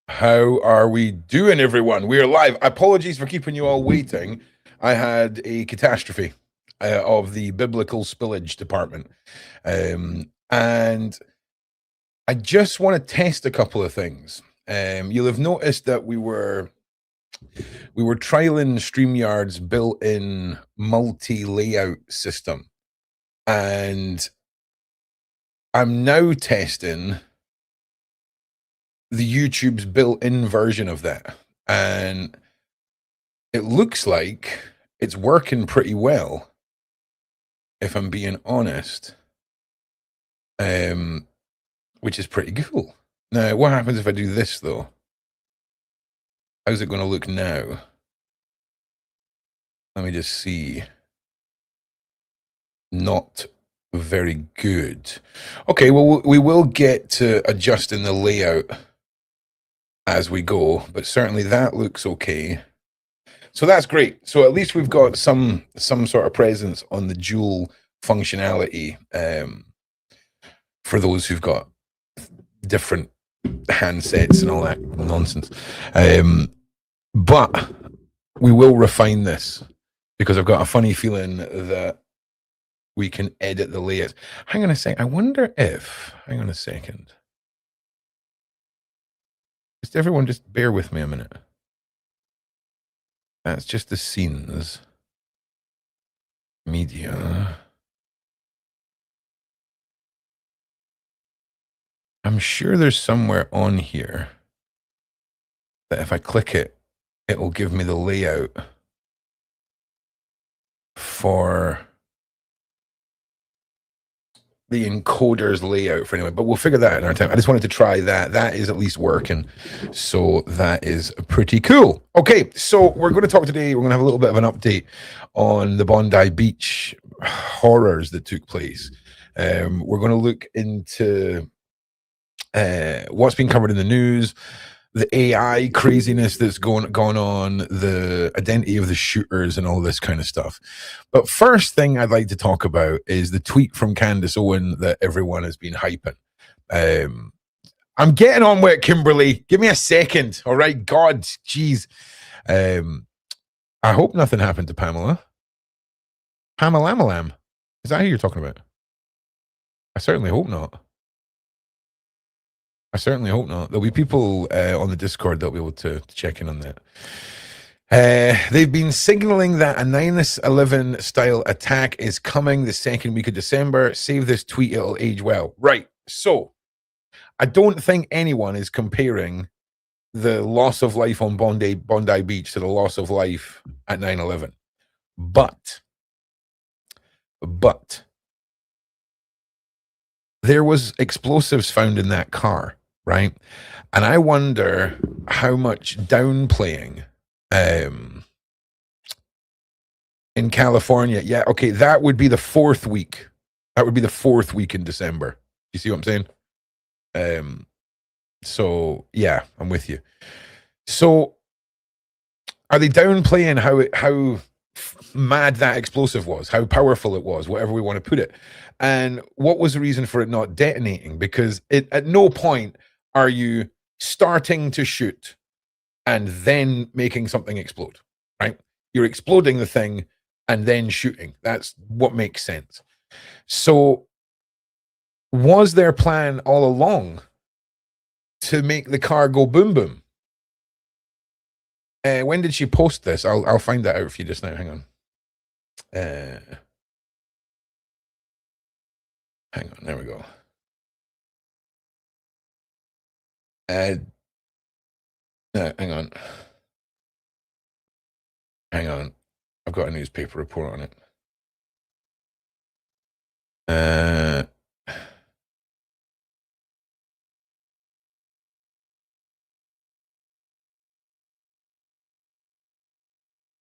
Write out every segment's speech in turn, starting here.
How are we doing, everyone? We are live. Apologies for keeping you all waiting. I had a catastrophe of the biblical spillage department. And I just want to test a couple of things. You'll have noticed that we were trialing StreamYard's built-in multi-layout system. And I'm now testing the YouTube's built-in version of that. And it looks like it's working pretty well, if I'm being honest. Which is pretty cool. Now, what happens if I do this, though? How's it going to look now? Let me just see. Not very good. Okay, well, we will get to adjusting the layout as we go, but certainly that looks okay. So that's great. So at least we've got some sort of presence on the dual functionality for those who've got different handsets and all that nonsense. But we will refine this because I've got a funny feeling that we can edit the layout. Hang on a sec. I wonder if, hang on a second. Just everyone just bear with me a minute. That's just the scenes. Media. I'm sure there's somewhere on here that if I click it, it will give me the layout for the encoder's layout for anyway, but we'll figure that out in our time. I just wanted to try that. That is at least working. So that is pretty cool. Okay, so we're going to talk today. We're going to have a little bit of an update on the Bondi Beach horrors that took place. We're going to look into what's been covered in the news, the AI craziness that's going on, the identity of the shooters and all this kind of stuff. But first thing I'd like to talk about is the tweet from Candace Owen that everyone has been hyping. I'm getting on with it, Kimberly. Give me a second. All right. God, jeez. I hope nothing happened to Pamela. Pamela Malam. Is that who you're talking about? I certainly hope not. I certainly hope not. There'll be people on the Discord that'll be able to check in on that. They've been signaling that a 9/11 style attack is coming the second week of December. Save this tweet, it'll age well. Right. So I don't think anyone is comparing the loss of life on Bondi Beach to the loss of life at 9/11. But there was explosives found in that car, right? And I wonder how much downplaying in California. Yeah, okay, that would be the fourth week. That would be the fourth week in December. You see what I'm saying? So yeah, I'm with you. So are they downplaying how mad that explosive was, how powerful it was, whatever we want to put it? And what was the reason for it not detonating? Because at no point are you starting to shoot and then making something explode, right? You're exploding the thing and then shooting. That's what makes sense. So was their plan all along to make the car go boom boom? When did she post this? I'll find that out for you just now. Hang on. Hang on. There we go. No, hang on. Hang on. I've got a newspaper report on it.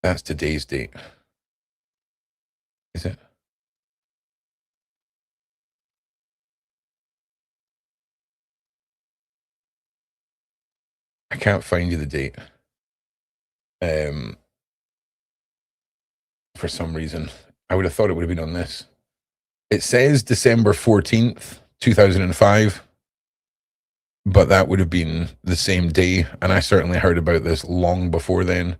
That's today's date. Is it? I can't find you the date. For some reason. I would have thought it would have been on this. It says December 14th, 2005. but that would have been the same day, and I certainly heard about this long before then.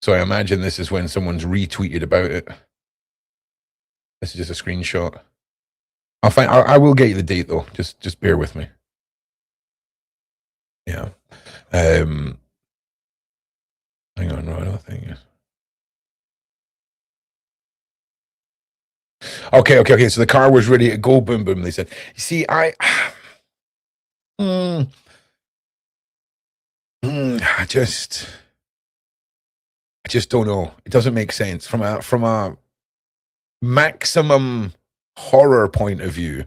So I imagine this is when someone's retweeted about it. This is just a screenshot. I'll find. I will get you the date though. Just bear with me. Yeah. Hang on. No, I don't think. Okay. So the car was ready to go. Boom, boom. They said. You see, I just don't know. It doesn't make sense from a maximum horror point of view.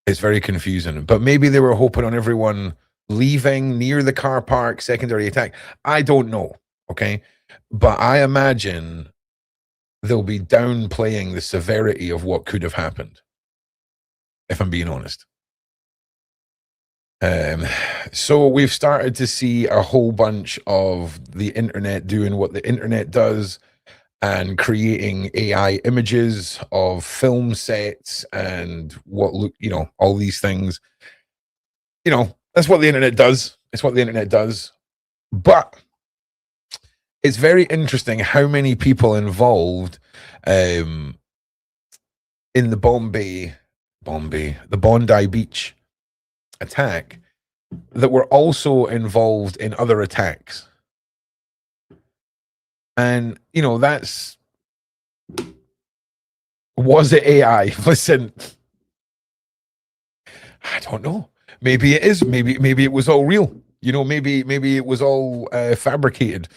It's very confusing. But maybe they were hoping on everyone leaving near the car park, secondary attack. I don't know. Okay, but I imagine they'll be downplaying the severity of what could have happened, if I'm being honest. So we've started to see a whole bunch of the internet doing what the internet does and creating AI images of film sets and what look, all these things. That's what the internet does. It's what the internet does. But it's very interesting how many people involved in the Bondi Beach attack that were also involved in other attacks. And, was it AI? Listen, I don't know. Maybe it is. Maybe it was all real. Maybe it was all fabricated.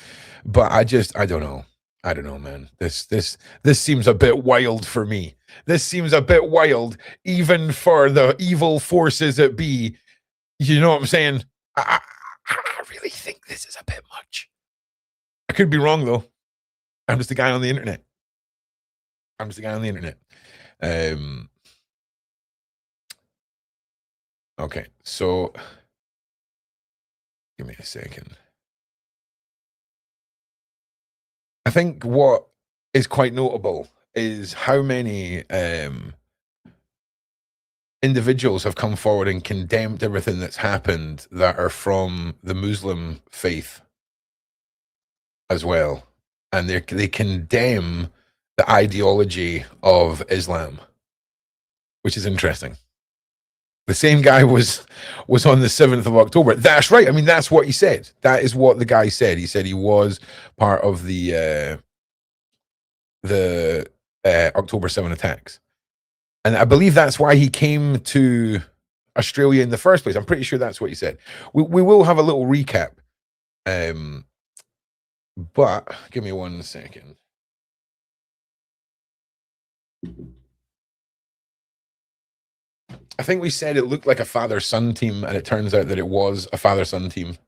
But I don't know. I don't know, man. This seems a bit wild for me. This seems a bit wild, even for the evil forces that be. You know what I'm saying? I really think this is a bit much. I could be wrong though. I'm just a guy on the internet. Okay, so give me a second. I think what is quite notable is how many individuals have come forward and condemned everything that's happened that are from the Muslim faith as well. And they condemn the ideology of Islam, which is interesting. The same guy was on the 7th of October. That's right. I mean, that's what he said. That is what the guy said. He said he was part of the October 7 attacks. And I believe that's why he came to Australia in the first place. I'm pretty sure that's what he said. We will have a little recap. But give me 1 second. I think we said it looked like a father-son team, and it turns out that it was a father-son team.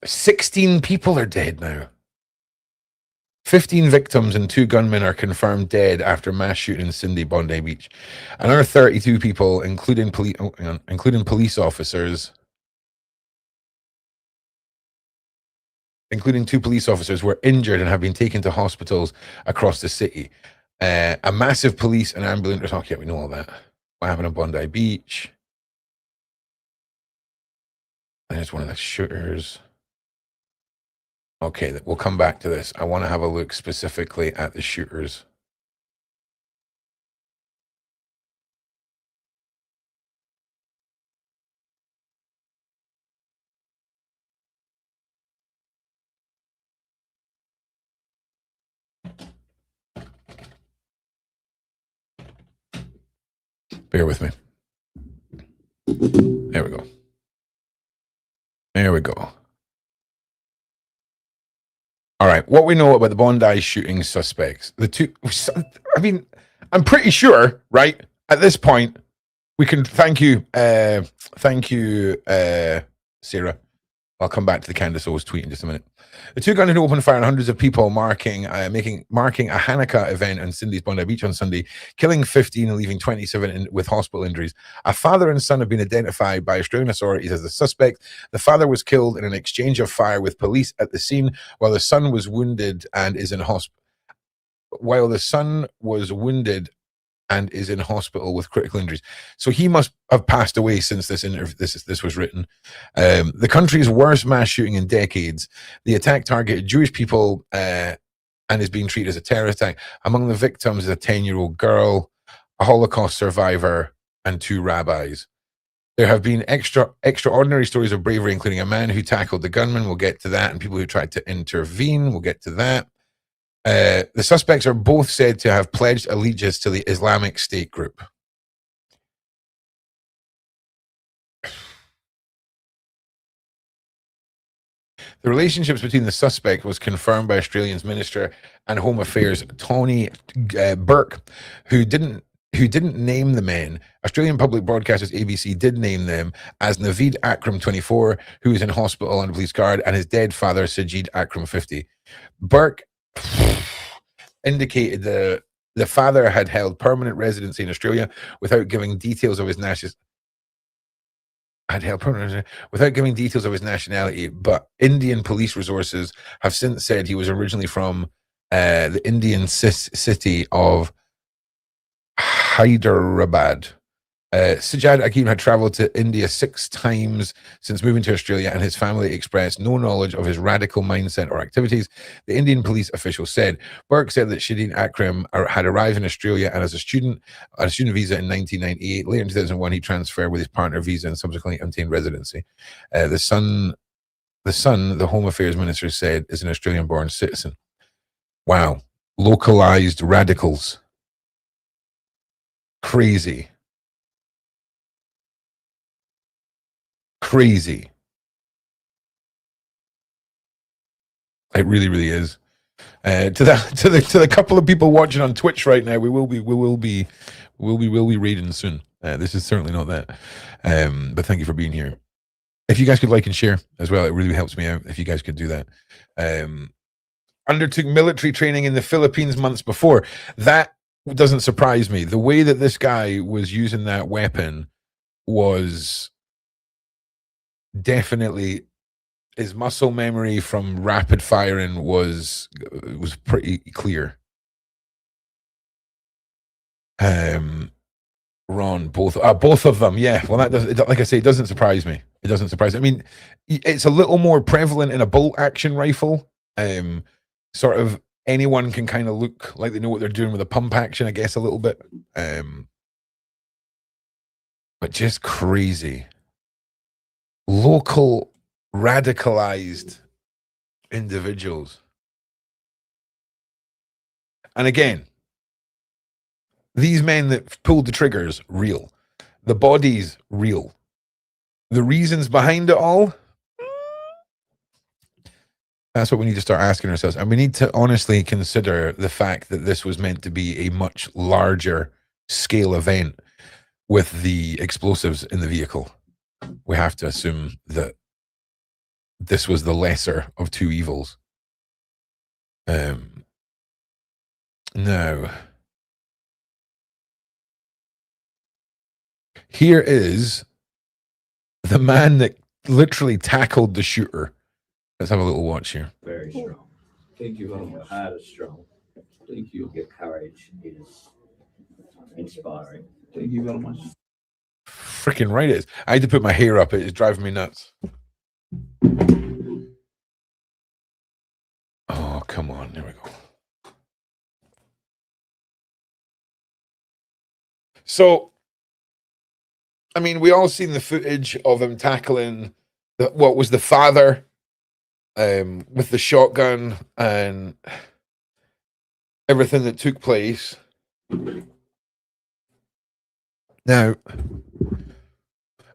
16 people are dead now. 15 victims and 2 gunmen are confirmed dead after mass shooting in Sydney, Bondi Beach. Another 32 people, including police officers, including 2 police officers, were injured and have been taken to hospitals across the city. A massive police and ambulance. Okay, we know all that. What happened on Bondi Beach? There's one of the shooters. Okay, we'll come back to this. I want to have a look specifically at the shooters. Bear with me. There we go. All right. What we know about the Bondi shooting suspects, I'm pretty sure, right? At this point, we can thank you, Sarah. I'll come back to the Candace O's tweet in just a minute. The 2 gunned into open fire on hundreds of people marking a Hanukkah event on Sydney's Bondi Beach on Sunday, killing 15 and leaving 27 with hospital injuries. A father and son have been identified by Australian authorities as the suspect. The father was killed in an exchange of fire with police at the scene, while the son was wounded and is in hospital. and is in hospital with critical injuries. So he must have passed away since this was written. The country's worst mass shooting in decades. The attack targeted Jewish people and is being treated as a terrorist attack. Among the victims is a 10-year-old girl, a Holocaust survivor, and 2 rabbis. There have been extraordinary stories of bravery, including a man who tackled the gunman. We'll get to that. And people who tried to intervene. We'll get to that. The suspects are both said to have pledged allegiance to the Islamic State group. The relationships between the suspect was confirmed by Australia's Minister and Home Affairs Tony Burke, who didn't name the men. Australian public broadcasters ABC did name them as Naveed Akram, 24, who is in hospital under police guard, and his dead father, Sajid Akram, 50. Burke indicated the father had held permanent residency in Australia without giving details of his nationality, but Indian police resources have since said he was originally from the Indian city of Hyderabad. Sajid Akram had traveled to India 6 times since moving to Australia, and his family expressed no knowledge of his radical mindset or activities. The Indian police official said. Burke said that Shadeen Akram had arrived in Australia and as a student visa in 1998. Later in 2001, he transferred with his partner visa and subsequently obtained residency. The son, the Home Affairs Minister said, is an Australian-born citizen. Wow. Localized radicals. Crazy. Crazy. It really, really is. To the couple of people watching on Twitch right now, we will be reading soon. This is certainly not that. But thank you for being here. If you guys could like and share as well, it really helps me out. If you guys could do that. Undertook military training in the Philippines months before. That doesn't surprise me. The way that this guy was using that weapon was definitely, his muscle memory from rapid firing was pretty clear. Ron, both of them, yeah. Well, that does, like I say, it doesn't surprise me. It doesn't surprise me. I mean, it's a little more prevalent in a bolt action rifle. Sort of anyone can kind of look like they know what they're doing with a pump action, I guess, a little bit. But just crazy. Local radicalized individuals. And again, these men that pulled the triggers, real. The bodies, real. The reasons behind it all, that's what we need to start asking ourselves. And we need to honestly consider the fact that this was meant to be a much larger scale event with the explosives in the vehicle. We have to assume that this was the lesser of 2 evils. Now, here is the man that literally tackled the shooter. Let's have a little watch here. Very strong. Thank you very much. Your heart is strong. Thank you. Your courage is inspiring. Thank you very much. Freaking right it is. I had to put my hair up. It is driving me nuts. Oh, come on. There we go. So, I mean, we all seen the footage of him tackling what was the father with the shotgun and everything that took place. Now,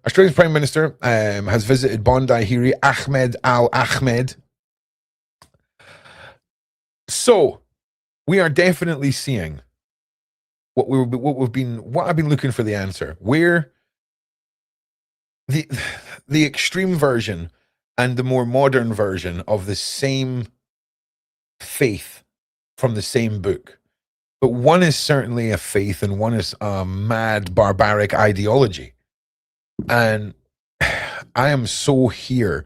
Australia's Prime Minister has visited Bondi Hiri, Ahmed Al-Ahmed. So, we are definitely seeing what I've been looking for the answer. Where the extreme version and the more modern version of the same faith from the same book. But one is certainly a faith and one is a mad, barbaric ideology. And I am so here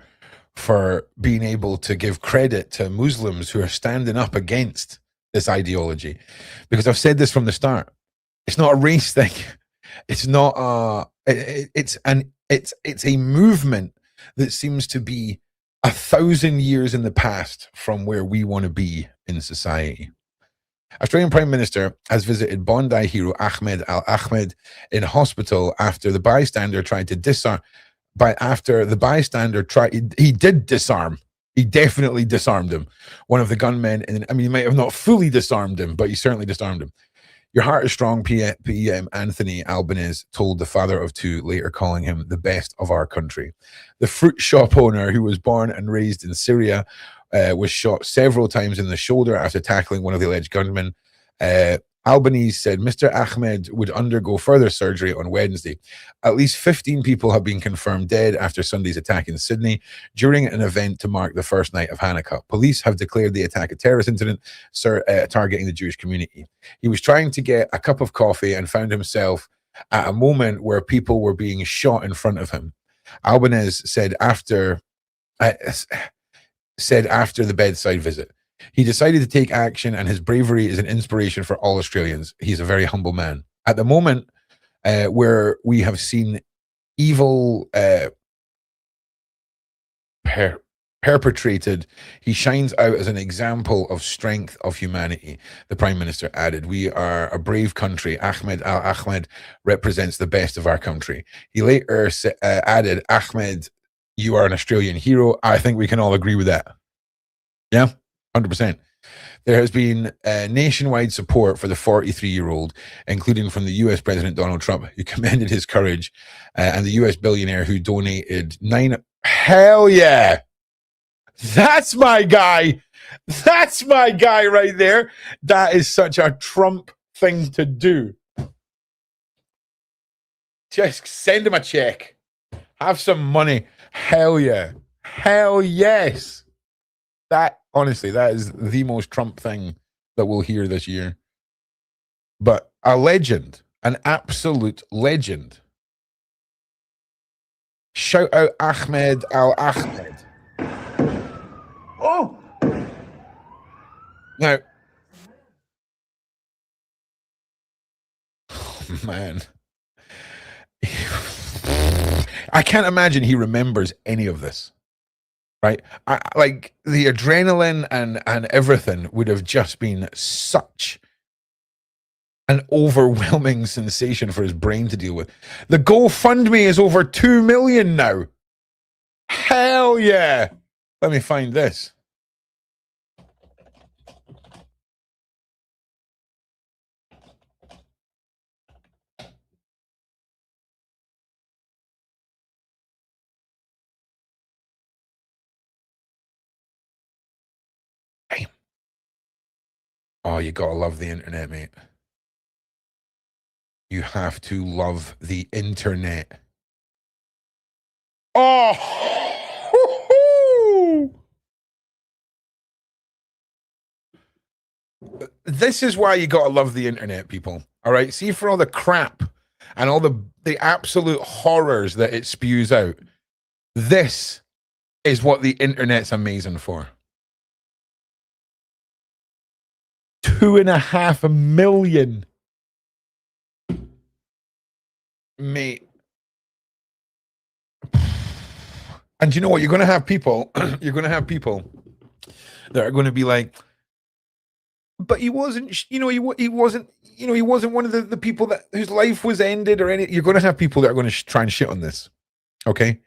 for being able to give credit to Muslims who are standing up against this ideology. Because I've said this from the start. It's not a race thing. It's not it's a movement that seems to be 1,000 years in the past from where we want to be in society. Australian Prime Minister has visited Bondi hero Ahmed Al Ahmed in hospital after the bystander tried to disarm. He did disarm. He definitely disarmed him. One of the gunmen, and I mean, he might have not fully disarmed him, but he certainly disarmed him. Your heart is strong, PM Anthony Albanese told the father of two, later calling him the best of our country. The fruit shop owner, who was born and raised in Syria, was shot several times in the shoulder after tackling one of the alleged gunmen. Albanese said Mr. Ahmed would undergo further surgery on Wednesday. At least 15 people have been confirmed dead after Sunday's attack in Sydney during an event to mark the first night of Hanukkah. Police have declared the attack a terrorist incident targeting the Jewish community. He was trying to get a cup of coffee and found himself at a moment where people were being shot in front of him. Albanese said after the bedside visit. He decided to take action, and his bravery is an inspiration for all Australians. He's a very humble man. At the moment, where we have seen evil perpetrated, he shines out as an example of strength of humanity, the Prime Minister added. We are a brave country. Ahmed Al Ahmed represents the best of our country. He later added, Ahmed, you are an Australian hero. I think we can all agree with that. Yeah, 100%. There has been nationwide support for the 43-year-old, including from the US President Donald Trump, who commended his courage, and the US billionaire who donated Hell yeah! That's my guy! That's my guy right there. That is such a Trump thing to do. Just send him a check. Have some money. Hell yeah. Hell yes. That, honestly, that is the most Trump thing that we'll hear this year. But a legend, an absolute legend. Shout out Ahmed Al Ahmed. Oh! Now, man. I can't imagine he remembers any of this. Right? Like the adrenaline and everything would have just been such an overwhelming sensation for his brain to deal with. The GoFundMe is over 2 million now. Hell yeah. Let me find this. Damn. Oh, you gotta love the internet, mate. You have to love the internet. Oh! This is why you gotta love the internet, people. All right? See, for all the crap and all the absolute horrors that it spews out, this is what the internet's amazing for. 2.5 million. Mate. And you know what? You're going to have people, that are going to be like, but he wasn't, he wasn't one of the people that whose life was ended or any. You're going to have people that are going to try and shit on this. Okay.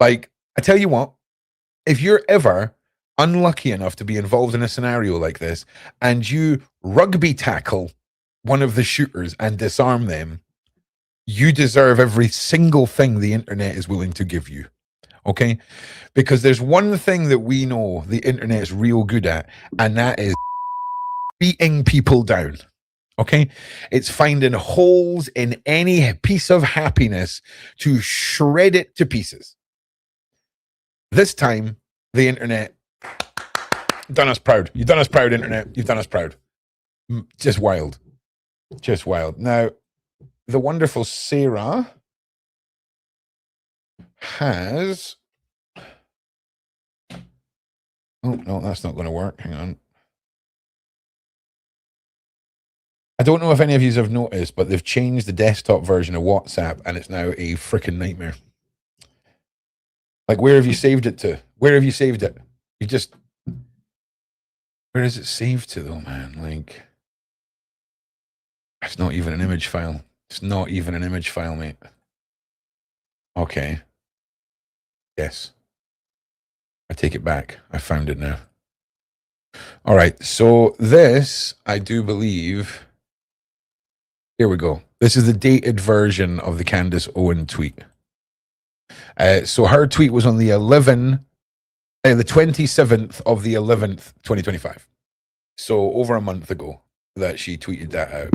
Like, I tell you what, if you're ever unlucky enough to be involved in a scenario like this and you rugby tackle one of the shooters and disarm them, you deserve every single thing the internet is willing to give you. Okay? Because there's one thing that we know the internet is real good at, and that is beating people down. Okay? It's finding holes in any piece of happiness to shred it to pieces. This time, the internet done us proud. You've done us proud, internet. You've done us proud. Just wild. Just wild. Now, the wonderful Sarah has... Oh, no, that's not going to work. Hang on. I don't know if any of you have noticed, but they've changed the desktop version of WhatsApp, and it's now a freaking nightmare. Like, where have you saved it to? Where have you saved it? You just, where is it saved to, though, man? Like, it's not even an image file. It's not even an image file, mate. Okay. Yes. I take it back. I found it now. All right. So this, I do believe. Here we go. This is the dated version of the Candace Owen tweet. So her tweet was on the 27th of the 11th, 2025. So over a month ago that she tweeted that out.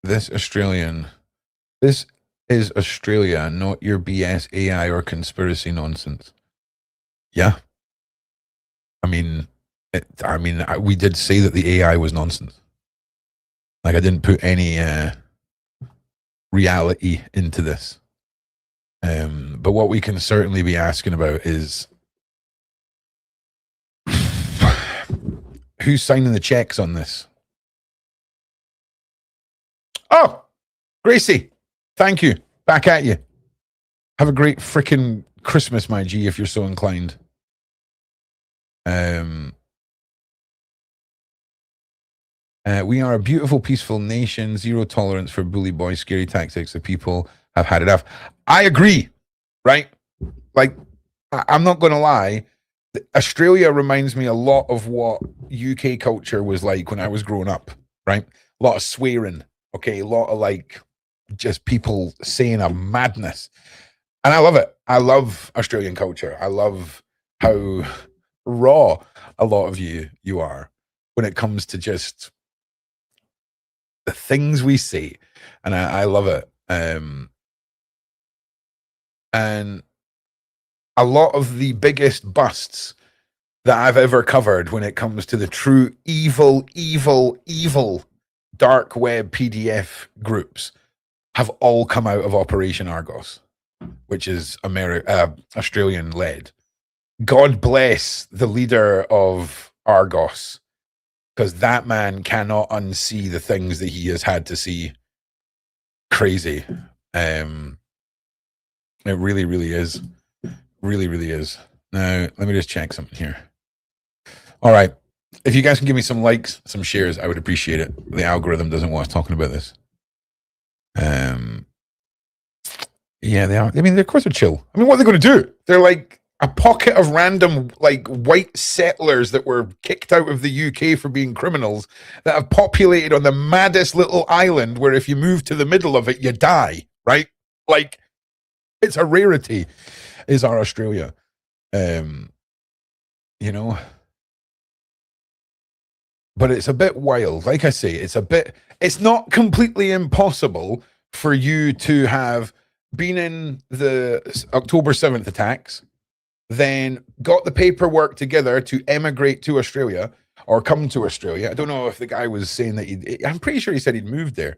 This is Australia, not your BS AI or conspiracy nonsense. Yeah. I mean, we did say that the AI was nonsense. Like, I didn't put any reality into this. But what we can certainly be asking about is who's signing the checks on this? Oh, Gracie, thank you. Back at you. Have a great freaking Christmas, my G, if you're so inclined. We are a beautiful, peaceful nation. Zero tolerance for bully boys, scary tactics. The people have had enough. I agree, right? Like, I'm not going to lie. Australia reminds me a lot of what UK culture was like when I was growing up, right? A lot of swearing, okay? A lot of like just people saying a madness. And I love it. I love Australian culture. I love how raw a lot of you are when it comes to just the things we say. And I love it. And a lot of the biggest busts that I've ever covered when it comes to the true evil dark web PDF groups have all come out of Operation Argos, which is Australian led. God bless the leader of Argos, because that man cannot unsee the things that he has had to see. Crazy. It really, really is. Really, really is. Now, let me just check something here. All right. If you guys can give me some likes, some shares, I would appreciate it. The algorithm doesn't want us talking about this. Yeah, they are. I mean, of course they're chill. I mean, what are they going to do? They're like a pocket of random, like, white settlers that were kicked out of the UK for being criminals that have populated on the maddest little island where if you move to the middle of it, you die, right? Like, it's a rarity, is our Australia. You know? But it's a bit wild. Like I say, it's not completely impossible for you to have been in the October 7th attacks, then got the paperwork together to emigrate to Australia or come to Australia. I don't know if the guy was saying that I'm pretty sure he said he'd moved there.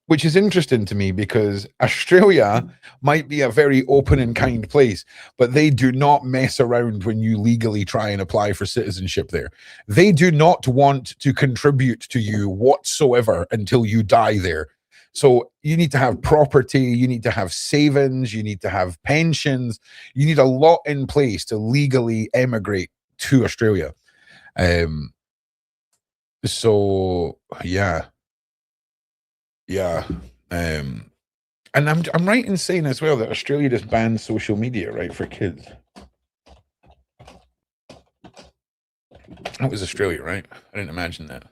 Which is interesting to me because Australia might be a very open and kind place, but they do not mess around when you legally try and apply for citizenship there. They do not want to contribute to you whatsoever until you die there. So you need to have property, you need to have savings, you need to have pensions, you need a lot in place to legally emigrate to Australia. So yeah. Yeah. And I'm right in saying as well that Australia just banned social media, right, for kids. That was Australia, right? I didn't imagine that.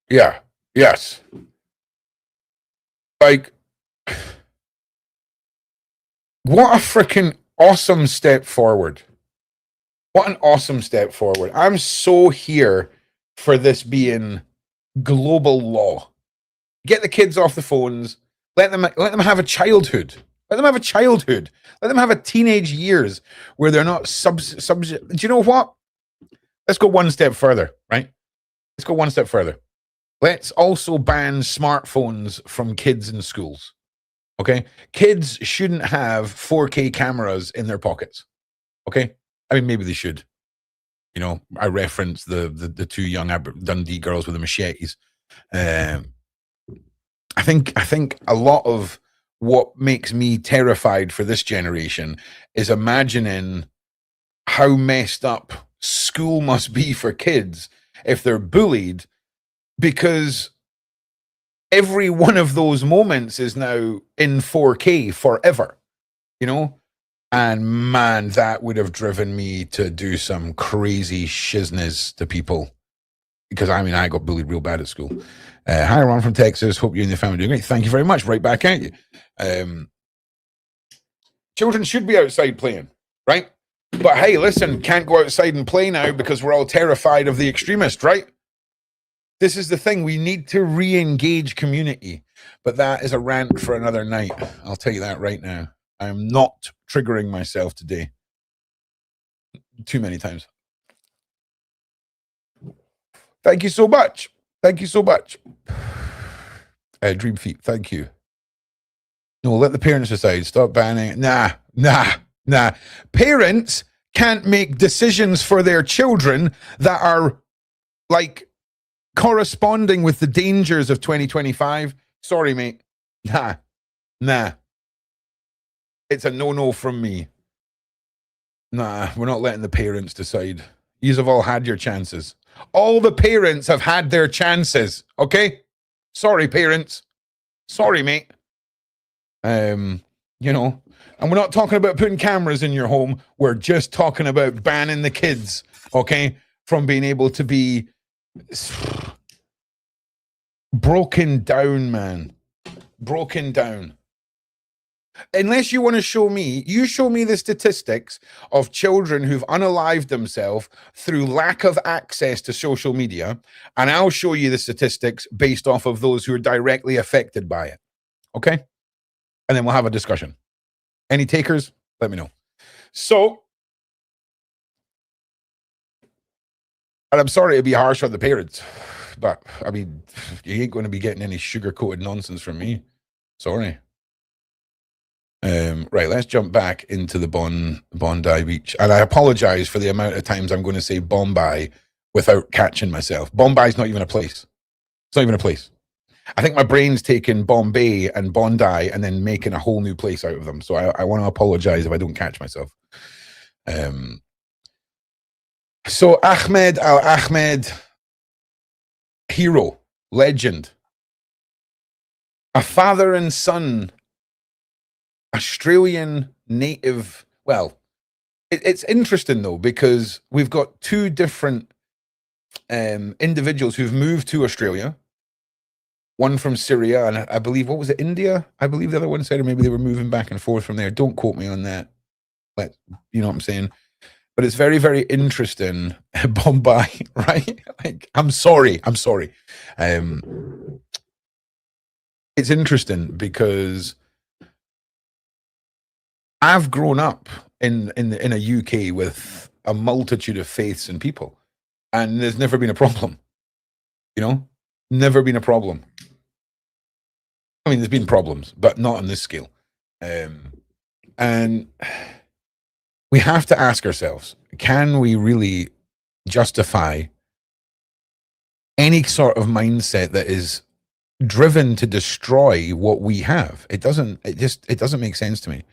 Yeah. Yes. Like, what a freaking awesome step forward. What an awesome step forward. I'm so here for this being global law. Get the kids off the phones. Let them have a childhood. Let them have a childhood. Let them have a teenage years where they're not subject. Do you know what? Let's go one step further, right? Let's go one step further. Let's also ban smartphones from kids in schools. Okay, kids shouldn't have 4K cameras in their pockets. Okay, I mean maybe they should. You know, I referenced the two young Dundee girls with the machetes. I think a lot of what makes me terrified for this generation is imagining how messed up school must be for kids if they're bullied, because every one of those moments is now in 4K forever, you know? And man, that would have driven me to do some crazy shizness to people, because I mean, I got bullied real bad at school. Hi, Ron from Texas. Hope you and your family are doing great. Thank you very much. Right back at you. Children should be outside playing, right? But hey, listen, can't go outside and play now because we're all terrified of the extremist, right? This is the thing. We need to re-engage community. But that is a rant for another night. I'll tell you that right now. I'm not triggering myself today. Too many times. Thank you so much. Thank you so much. Dream Feet, thank you. No, let the parents decide. Stop banning. Nah. Parents can't make decisions for their children that are like corresponding with the dangers of 2025. Sorry, mate. Nah. It's a no-no from me. Nah, we're not letting the parents decide. Yous have all had your chances. All the parents have had their chances, okay? Sorry, parents. Sorry, mate. You know, and we're not talking about putting cameras in your home. We're just talking about banning the kids, okay, from being able to be broken down, man. Broken down. Unless you want to show me, you show me the statistics of children who've unalived themselves through lack of access to social media, and I'll show you the statistics based off of those who are directly affected by it. Okay? And then we'll have a discussion. Any takers? Let me know. So, and I'm sorry to be harsh on the parents, but I mean, you ain't going to be getting any sugar-coated nonsense from me. Sorry. Right, let's jump back into the Bondi Beach. And I apologize for the amount of times I'm going to say Bombay without catching myself. Bombay is not even a place. It's not even a place. I think my brain's taking Bombay and Bondi and then making a whole new place out of them. So I want to apologize if I don't catch myself. So Ahmed Al-Ahmed, hero, legend, a father and son, Australian native. Well, it's interesting though, because we've got two different individuals who've moved to Australia. One from Syria, and I believe, what was it, India? I believe the other one said, or maybe they were moving back and forth from there. Don't quote me on that. But you know what I'm saying? But it's very, very interesting. Bombay, right? Like, I'm sorry. It's interesting because I've grown up in a UK with a multitude of faiths and people, and there's never been a problem. You know, never been a problem. I mean, there's been problems, but not on this scale. And we have to ask ourselves, can we really justify any sort of mindset that is driven to destroy what we have? It doesn't make sense to me.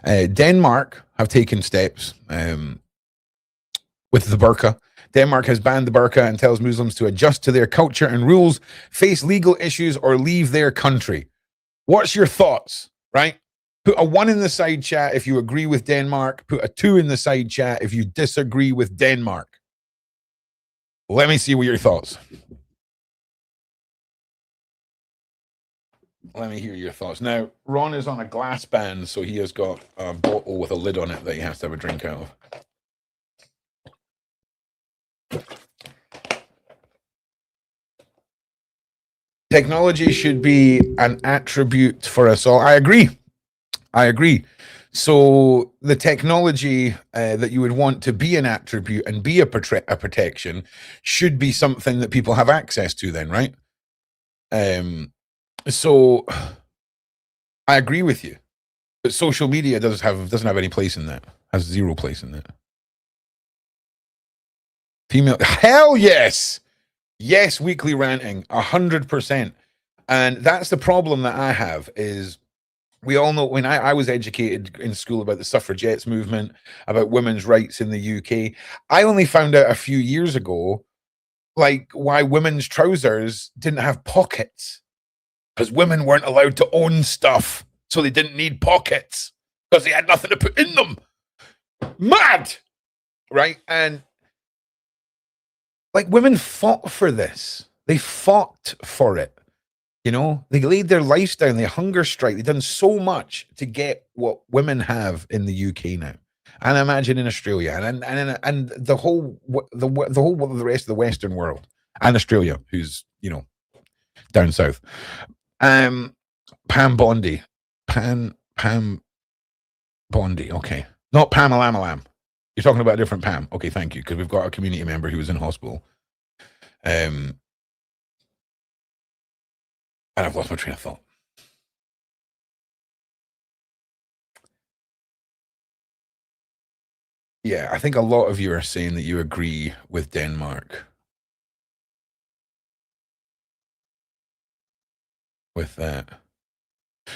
Denmark have taken steps with the burqa. Denmark has banned the burqa and tells Muslims to adjust to their culture and rules, face legal issues, or leave their country. What's your thoughts, right? Put a 1 in the side chat if you agree with Denmark. Put a 2 in the side chat if you disagree with Denmark. Let me see what your thoughts. Let me hear your thoughts. Now, Ron is on a glass band, so he has got a bottle with a lid on it that he has to have a drink out of. Technology should be an attribute for us all. I agree. So the technology that you would want to be an attribute and be a protection should be something that people have access to then, right? So I agree with you. But social media doesn't have any place in that. Has zero place in that. Female, hell yes. Yes, weekly ranting, 100%. And that's the problem that I have is we all know when I was educated in school about the suffragettes movement, about women's rights in the UK. I only found out a few years ago, like why women's trousers didn't have pockets because women weren't allowed to own stuff. So they didn't need pockets because they had nothing to put in them. Mad, right? And like women fought for this. They fought for it. You know, they laid their lives down. They hunger strike. They've done so much to get what women have in the UK now, and I imagine in Australia and the whole the rest of the Western world and Australia, who's down south. Pam Bondi, Pam Bondi. Okay, not Pam Alamalam. You're talking about a different Pam. Okay, thank you, because we've got a community member who was in hospital. And I've lost my train of thought. Yeah, I think a lot of you are saying that you agree with Denmark with that.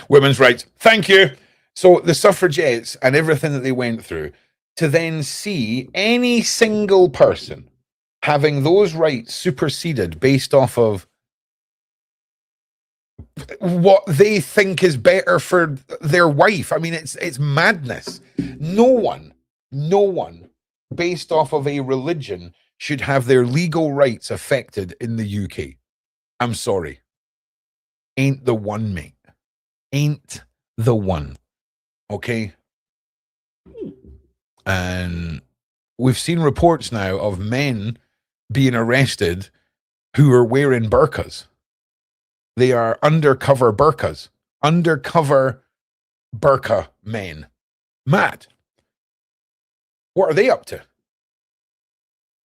Women's rights. Thank you. So the suffragettes and everything that they went through, to then see any single person having those rights superseded based off of what they think is better for their wife. I mean, it's madness. No one based off of a religion should have their legal rights affected in the UK. I'm sorry. Ain't the one, mate. Ain't the one. Okay? And we've seen reports now of men being arrested who are wearing burqas. They are undercover burqas. Undercover burqa men. Mad. What are they up to?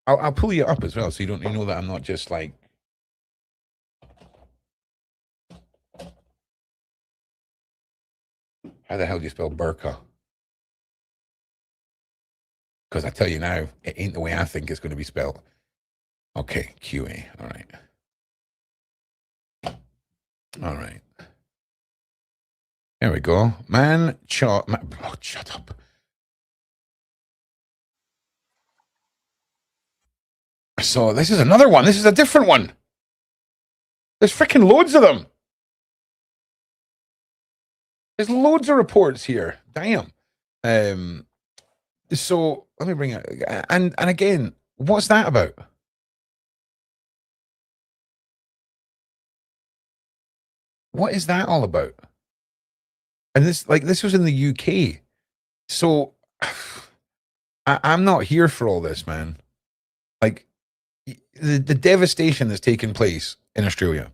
I'll pull you up as well, so you know that I'm not just like. How the hell do you spell burqa? Because I tell you now, it ain't the way I think it's going to be spelled. Okay, QA. All right. All right. There we go. Oh, shut up. So this is another one. This is a different one. There's freaking loads of them. There's loads of reports here. Damn. So let me bring it. And again, what's that about? What is that all about? And this was in the UK. So I'm not here for all this, man. Like the devastation that's taken place in Australia.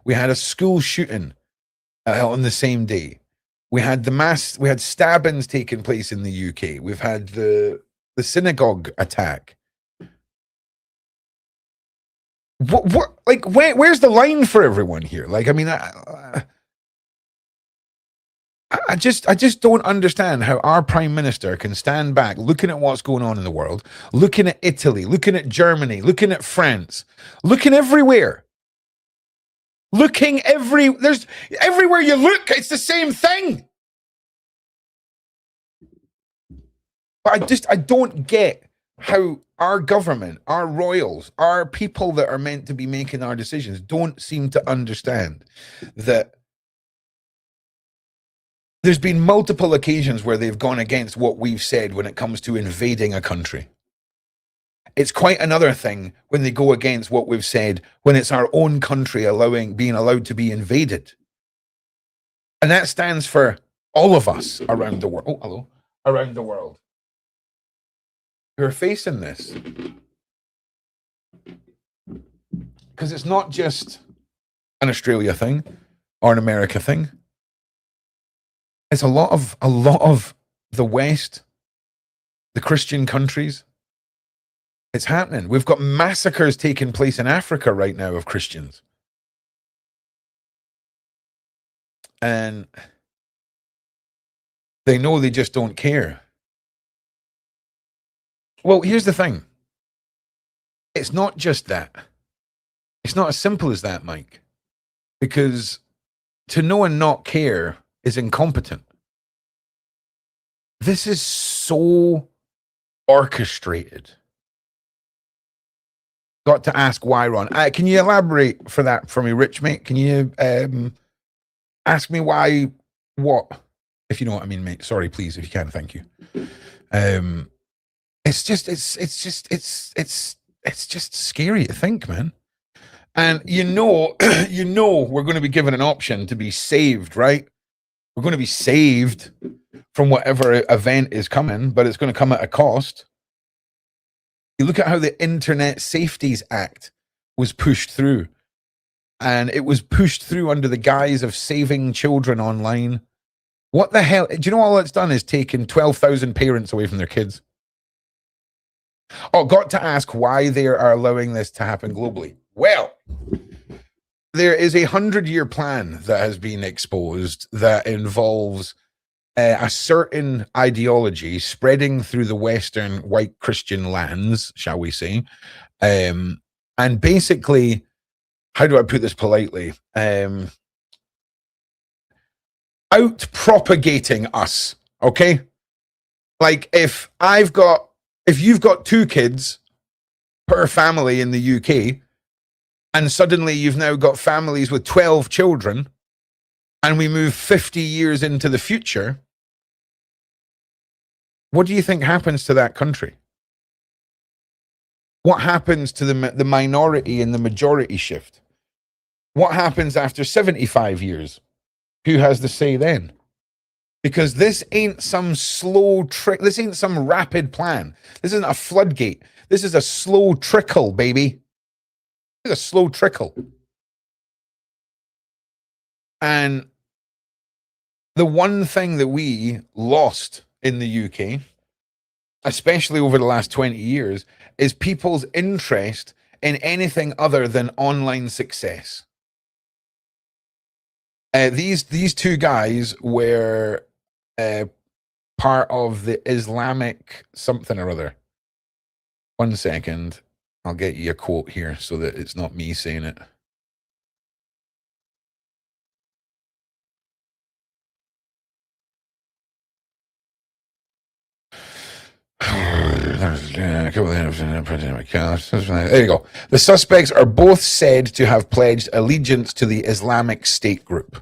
We had a school shooting on the same day. We had stabbings taking place in the UK. We've had the synagogue attack. Where's the line for everyone here? Like, I mean, I just don't understand how our prime minister can stand back looking at what's going on in the world, looking at Italy, looking at Germany, looking at France, looking everywhere. There's everywhere you look, it's the same thing. But I don't get how our government, our royals, our people that are meant to be making our decisions don't seem to understand that there's been multiple occasions where they've gone against what we've said when it comes to invading a country. It's quite another thing when they go against what we've said when it's our own country being allowed to be invaded. And that stands for all of us around the world. Oh, hello. Around the world who are facing this. Because it's not just an Australia thing or an America thing. It's a lot of the West, the Christian countries. It's happening. We've got massacres taking place in Africa right now of Christians. And They know they just don't care. Well, here's the thing. It's not just that. It's not as simple as that, Mike. Because to know and not care is incompetent. This is so orchestrated. Got to ask why, Ron. Can you elaborate for that for me, Rich, mate? Can you ask me why, what? If you know what I mean, mate. Sorry, please, if you can, thank you. It's just scary to think, man. And you know, we're going to be given an option to be saved, right? We're going to be saved from whatever event is coming, but it's going to come at a cost. You look at how the Internet Safeties Act was pushed through, and it was pushed through under the guise of saving children online. What the hell? Do you know all it's done is taken 12,000 parents away from their kids? Oh, got to ask why they are allowing this to happen globally. Well, there is a 100-year plan that has been exposed that involves a certain ideology spreading through the Western white Christian lands, shall we say. And basically, how do I put this politely? Out propagating us, okay? Like if you've got 2 kids per family in the UK, and suddenly you've now got families with 12 children, and we move 50 years into the future, what do you think happens to that country? What happens to the minority and the majority shift? What happens after 75 years? Who has the say then? Because this ain't some slow trick. This ain't some rapid plan. This isn't a floodgate. This is a slow trickle, baby. It's a slow trickle. And the one thing that we lost in the UK, especially over the last 20 years, is people's interest in anything other than online success. These 2 guys were part of the Islamic something or other. 1 second. I'll get you a quote here so that it's not me saying it. There you go. The suspects are both said to have pledged allegiance to the Islamic State group.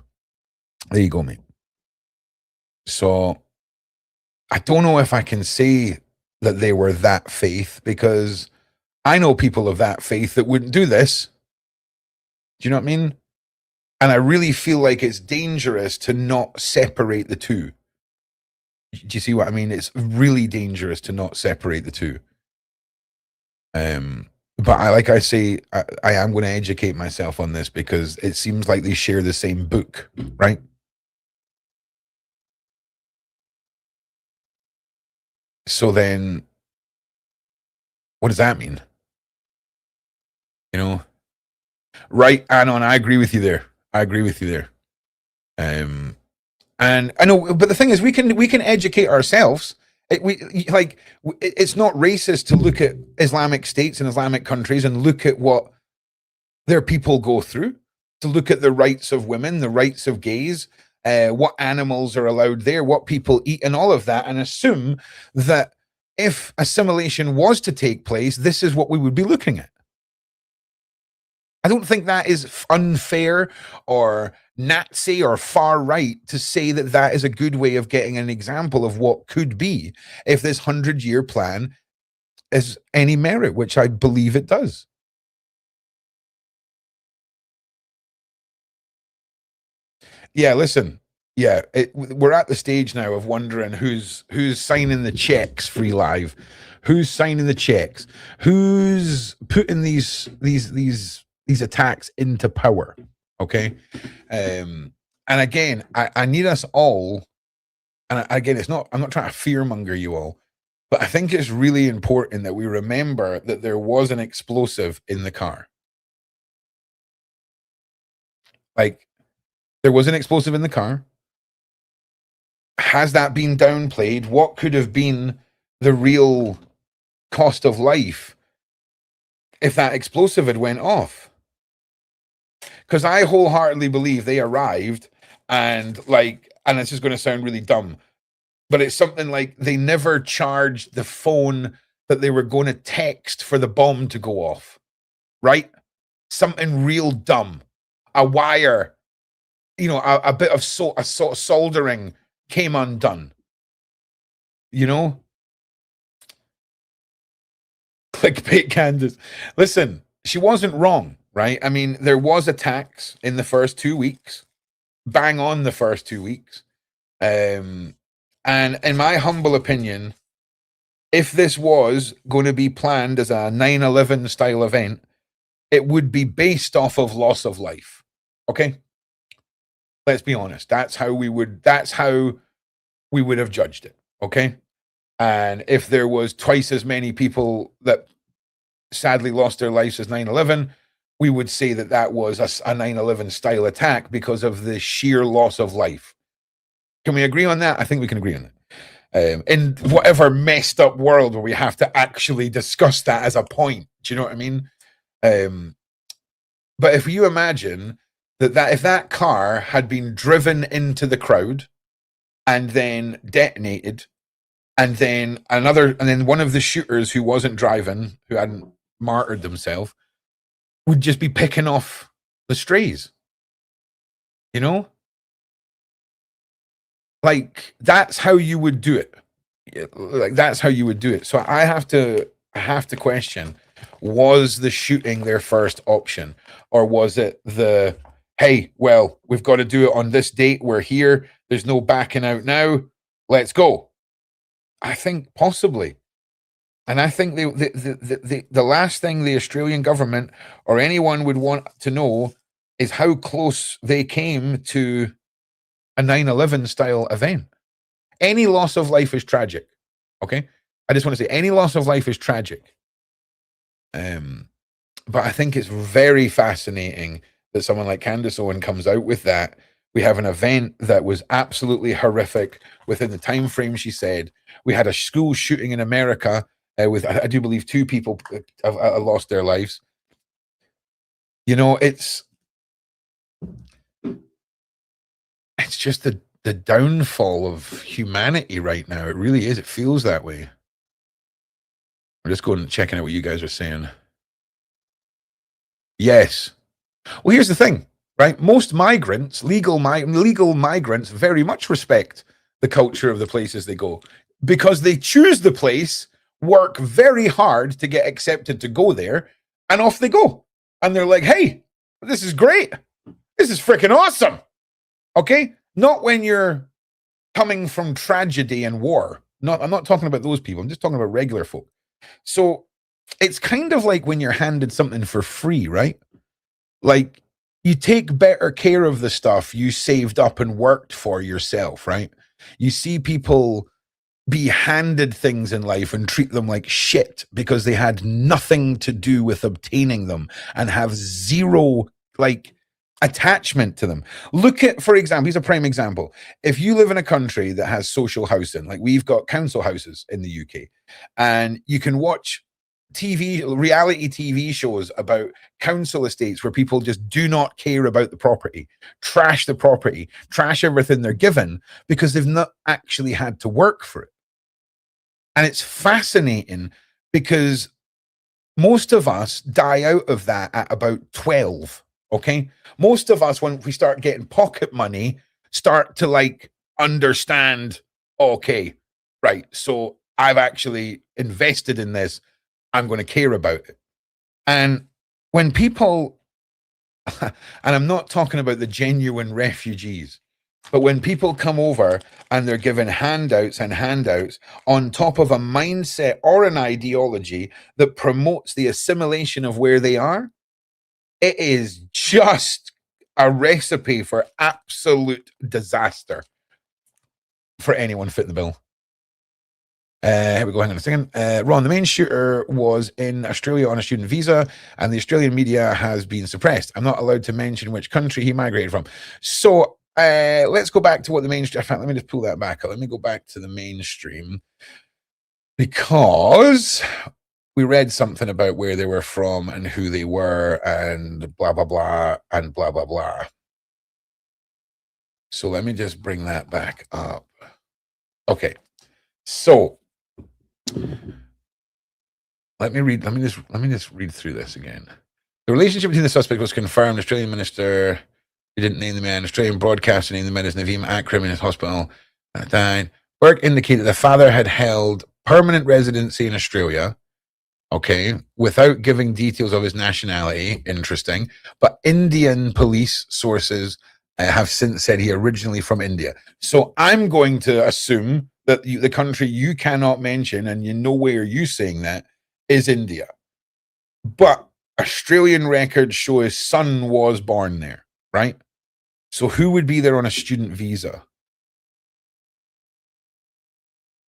There you go, mate. So I don't know if I can say that they were that faith, because I know people of that faith that wouldn't do this. Do you know what I mean? And I really feel like it's dangerous to not separate the two. Do you see what I mean? It's really dangerous to not separate the two. But like I say, I am going to educate myself on this, because it seems like they share the same book, right? So then, what does that mean? You know? Right, Anon, I agree with you there. And I know, but the thing is, we can educate ourselves. It's not racist to look at Islamic states and Islamic countries and look at what their people go through, to look at the rights of women, the rights of gays, what animals are allowed there, what people eat, and all of that, and assume that if assimilation was to take place, this is what we would be looking at. I don't think that is unfair or Nazi or far right to say that that is a good way of getting an example of what could be if this 100-year plan is any merit, which I believe it does. Yeah, listen. Yeah, we're at the stage now of wondering who's signing the checks. Free Live, who's signing the checks? Who's putting these attacks into power? Okay, and again, I need us all. And again, I'm not trying to fearmonger you all, but I think it's really important that we remember that there was an explosive in the car. Like, there was an explosive in the car. has that been downplayed? What could have been the real cost of life if that explosive had went off? Because I wholeheartedly believe they arrived and this is going to sound really dumb, but it's something like they never charged the phone that they were going to text for the bomb to go off, right? Something real dumb. A wire, a bit of soldering came undone. Clickbait Candace. Listen, she wasn't wrong, right? I mean, there was attacks in the first 2 weeks, bang on the first 2 weeks. And in my humble opinion, if this was going to be planned as a 9/11 style event, it would be based off of loss of life. Okay? Let's be honest. That's how we would have judged it. Okay? And if there was twice as many people that sadly lost their lives as 9/11, we would say that was a 9/11 style attack because of the sheer loss of life. Can we agree on that? I think we can agree on that. In whatever messed up world where we have to actually discuss that as a point. Do you know what I mean? But if you imagine that if that car had been driven into the crowd and then detonated, and then one of the shooters who wasn't driving, who hadn't martyred themselves, would just be picking off the strays. Like, that's how you would do it. That's how you would do it. So I have to question, was the shooting their first option? Or was it hey, well, we've got to do it on this date. We're here. There's no backing out now. Let's go. I think possibly. And I think the last thing the Australian government or anyone would want to know is how close they came to a 9/11 style event. Any loss of life is tragic. Okay? I just want to say any loss of life is tragic. But I think it's very fascinating that someone like Candace Owen comes out with that. We have an event that was absolutely horrific within the time frame she said. We had a school shooting in America with, I do believe, 2 people have lost their lives. It's just the downfall of humanity right now. It really is. It feels that way. I'm just going and checking out what you guys are saying. Yes. Well, here's the thing, right? Most migrants, legal migrants, very much respect the culture of the places they go because they choose the place, work very hard to get accepted to go there, and off they go. And they're like, hey, this is great. This is freaking awesome. Okay? Not when you're coming from tragedy and war. I'm not talking about those people. I'm just talking about regular folk. So it's kind of like when you're handed something for free, right? Like, you take better care of the stuff you saved up and worked for yourself, right? You see people be handed things in life and treat them like shit because they had nothing to do with obtaining them and have zero attachment to them. Look at, for example, here's a prime example. If you live in a country that has social housing, like we've got council houses in the UK, and you can watch reality TV shows about council estates where people just do not care about the property, trash the property, trash everything they're given because they've not actually had to work for it. And it's fascinating because most of us die out of that at about 12. Okay. Most of us, when we start getting pocket money, start to understand, okay, right. So I've actually invested in this. I'm going to care about it. And when people, and I'm not talking about the genuine refugees, but when people come over and they're given handouts on top of a mindset or an ideology that promotes the assimilation of where they are, it is just a recipe for absolute disaster for anyone fitting the bill. Here we go. Hang on a second. Ron, the main shooter was in Australia on a student visa, and the Australian media has been suppressed. I'm not allowed to mention which country he migrated from. So let's go back to what the mainstream. In fact, let me just pull that back up. Let me go back to the mainstream because we read something about where they were from and who they were and blah, blah, blah, and blah, blah, blah. So let me just bring that back up. Okay. So let me just read through this again. The relationship between the suspect was confirmed. Australian minister, he didn't name the man. Australian broadcaster named the man as Naveed Akram in his hospital and died. Burke indicated the father had held permanent residency in Australia. Okay, without giving details of his nationality. Interesting. But Indian police sources have since said he originally from India. So I'm going to assume that the country you cannot mention, and you know where you saying that, is India. But Australian records show his son was born there, right? So who would be there on a student visa?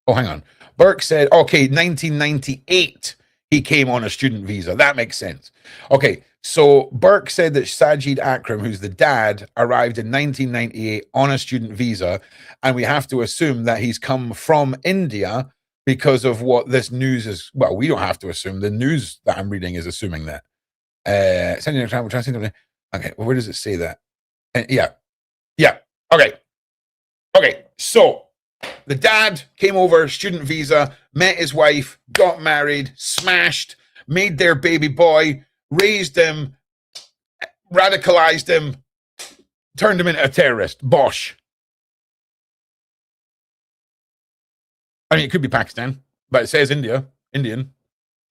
Oh, hang on. Burke said, okay, 1998. He came on a student visa. That makes sense. Okay, so Burke said that Sajid Akram, who's the dad, arrived in 1998 on a student visa, and we have to assume that he's come from India because of what this news is. Well, we don't have to assume. The news that I'm reading is assuming that. Sending a travel translator. Okay, well, where does it say that? Yeah. Okay. So the dad came over, student visa, met his wife, got married, smashed, made their baby boy, raised him, radicalized him, turned him into a terrorist. Bosh. I mean, it could be Pakistan, but it says Indian.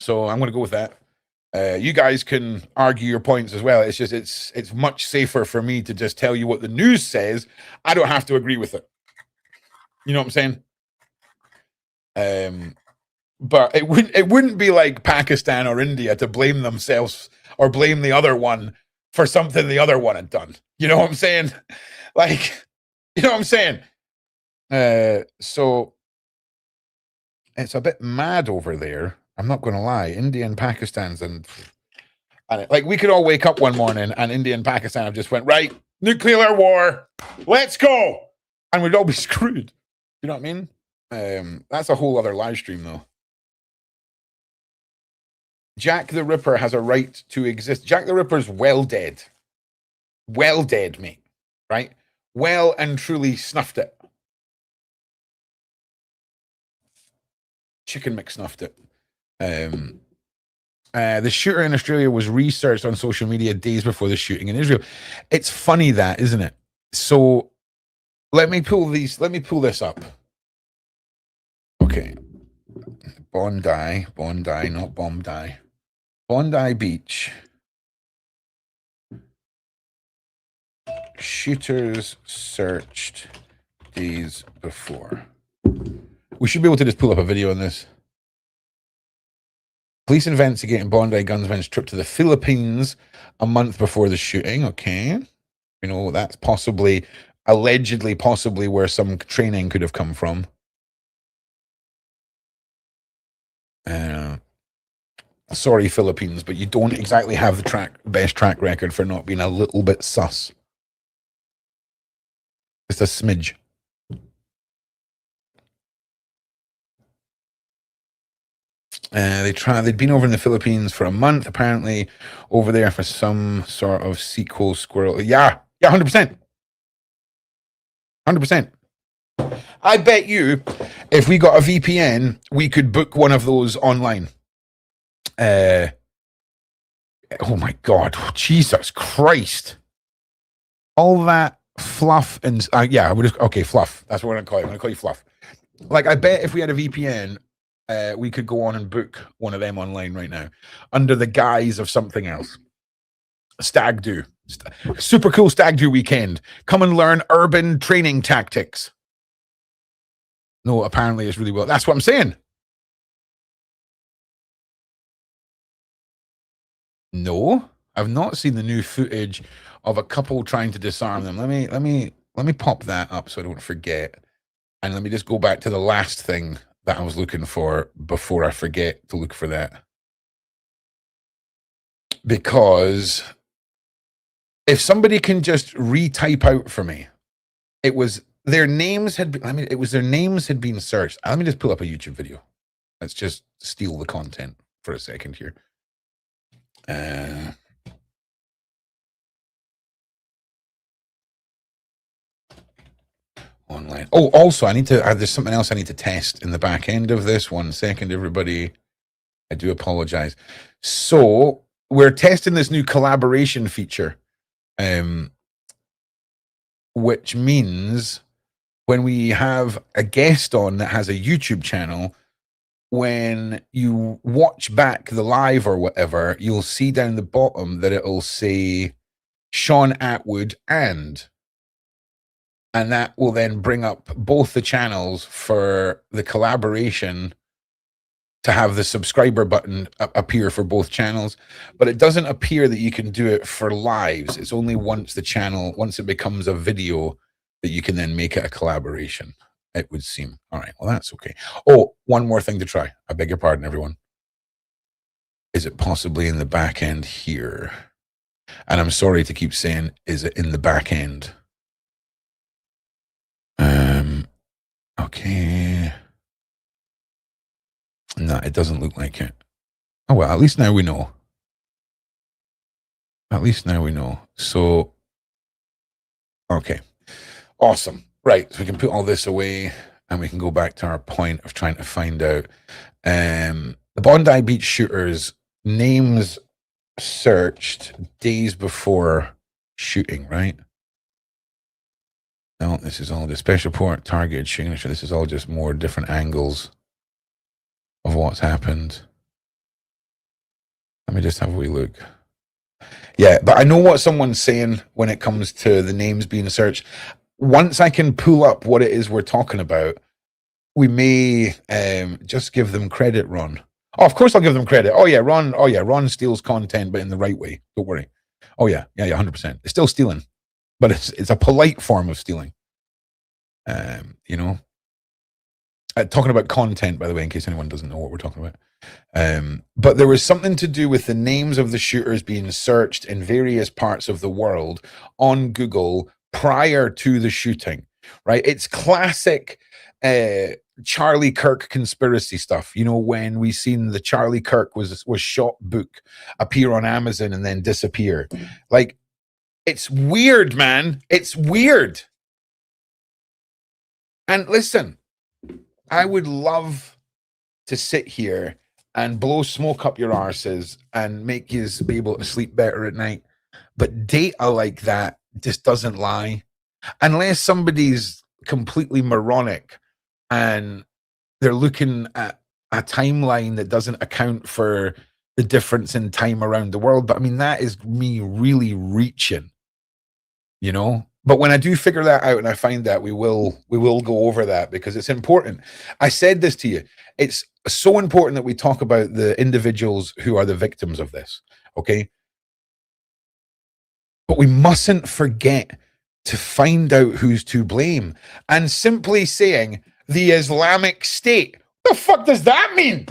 So I'm going to go with that. You guys can argue your points as well. It's just, it's much safer for me to just tell you what the news says. I don't have to agree with it. You know what I'm saying? But it wouldn't be like Pakistan or India to blame themselves or blame the other one for something the other one had done. You know what I'm saying? Like, you know what I'm saying? So it's a bit mad over there. I'm not going to lie. India and Pakistan's and like we could all wake up one morning and India and Pakistan have just went, right, nuclear war, let's go. And we'd all be screwed. You know what I mean? That's a whole other live stream though. Jack the Ripper has a right to exist. Jack the Ripper's well dead. Well dead, mate. Right? Well and truly snuffed it. Chicken McSnuffed it. The shooter in Australia was researched on social media days before the shooting in Israel. It's funny that, isn't it? So let me pull this up. Okay. Bondi, not Bondi. Bondi Beach. Shooters searched days before. We should be able to just pull up a video on this. Police investigating Bondi gunman's trip to the Philippines a month before the shooting. Okay. You know, that's allegedly where some training could have come from. Sorry, Philippines, but you don't exactly have the best track record for not being a little bit sus. Just a smidge. They'd been over in the Philippines for a month, apparently over there for some sort of sequel squirrel. Yeah, 100%. 100%. I bet you if we got a VPN, we could book one of those online. Oh my God, Jesus Christ. All that fluff and yeah, okay, fluff. That's what I'm going to call you. I'm going to call you fluff. Like, I bet if we had a VPN, we could go on and book one of them online right now under the guise of something else. Stag do. Super cool stag do weekend. Come and learn urban training tactics. No, apparently it's really well. That's what I'm saying. No, I've not seen the new footage of a couple trying to disarm them. Let me pop that up so I don't forget. And let me just go back to the last thing that I was looking for before I forget to look for that. Because if somebody can just retype out for me it was their names had been, I mean, it was their names had been searched. Let me just pull up a YouTube video. Let's just steal the content for a second here. Online. Oh, also, I need to, there's something else I need to test in the back end of this. 1 second, everybody. I do apologize. So we're testing this new collaboration feature, which means when we have a guest on that has a YouTube channel, when you watch back the live or whatever, you'll see down the bottom that it'll say Shaun Attwood and that will then bring up both the channels for the collaboration to have the subscriber button appear for both channels, but it doesn't appear that you can do it for lives. It's only once it becomes a video that you can then make it a collaboration, it would seem. All right, well, that's okay. Oh, one more thing to try. I beg your pardon, everyone. Is it possibly in the back end here? And I'm sorry to keep saying, is it in the back end? Okay. No, it doesn't look like it. Oh, well, at least now we know. At least now we know. So, okay. Awesome. Right. So we can put all this away and we can go back to our point of trying to find out. The Bondi Beach shooters, names searched days before shooting, right? No, this is all the special report, target shooting. This is all just more different angles of what's happened. Let me just have a wee look. Yeah, but I know what someone's saying when it comes to the names being searched. Once I can pull up what it is we're talking about, we may just give them credit, Ron. Oh, of course I'll give them credit. Oh yeah, Ron. Oh yeah, Ron steals content, but in the right way. Don't worry. Oh yeah, 100%. It's still stealing, but it's a polite form of stealing. You know, talking about content, by the way, in case anyone doesn't know what we're talking about. But there was something to do with the names of the shooters being searched in various parts of the world on Google prior to the shooting, right? It's classic Charlie Kirk conspiracy stuff. You know, when we seen the Charlie Kirk was shot book appear on Amazon and then disappear. Like, it's weird, man. It's weird. And listen, I would love to sit here and blow smoke up your arses and make you be able to sleep better at night. But data like that just doesn't lie. Unless somebody's completely moronic and they're looking at a timeline that doesn't account for the difference in time around the world. But I mean, that is me really reaching, you know? But when I do figure that out and I find that, we will go over that because it's important. I said this to you. It's so important that we talk about the individuals who are the victims of this, okay? But we mustn't forget to find out who's to blame. And simply saying the Islamic State, what the fuck does that mean?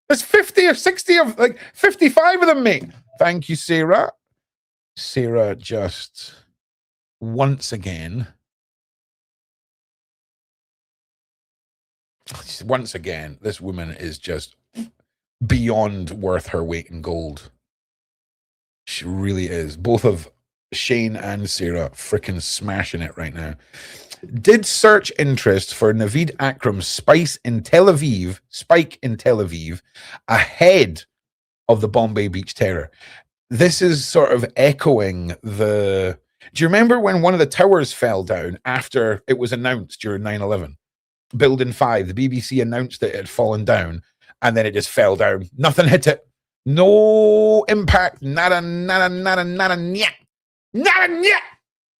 There's 50 or 60 of, like 55 of them, mate. Thank you, Sarah. Sarah just... once again, this woman is just beyond worth her weight in gold. She really is. Both of Shane and Sarah freaking smashing it right now. Did search interest for Naveed Akram's spike in Tel Aviv ahead of the Bombay Beach terror. This is sort of echoing the... Do you remember when one of the towers fell down after it was announced during 9/11? Building 5, the BBC announced that it had fallen down, and then it just fell down. Nothing hit it. No impact. Nada, nyet. Nada, nyet.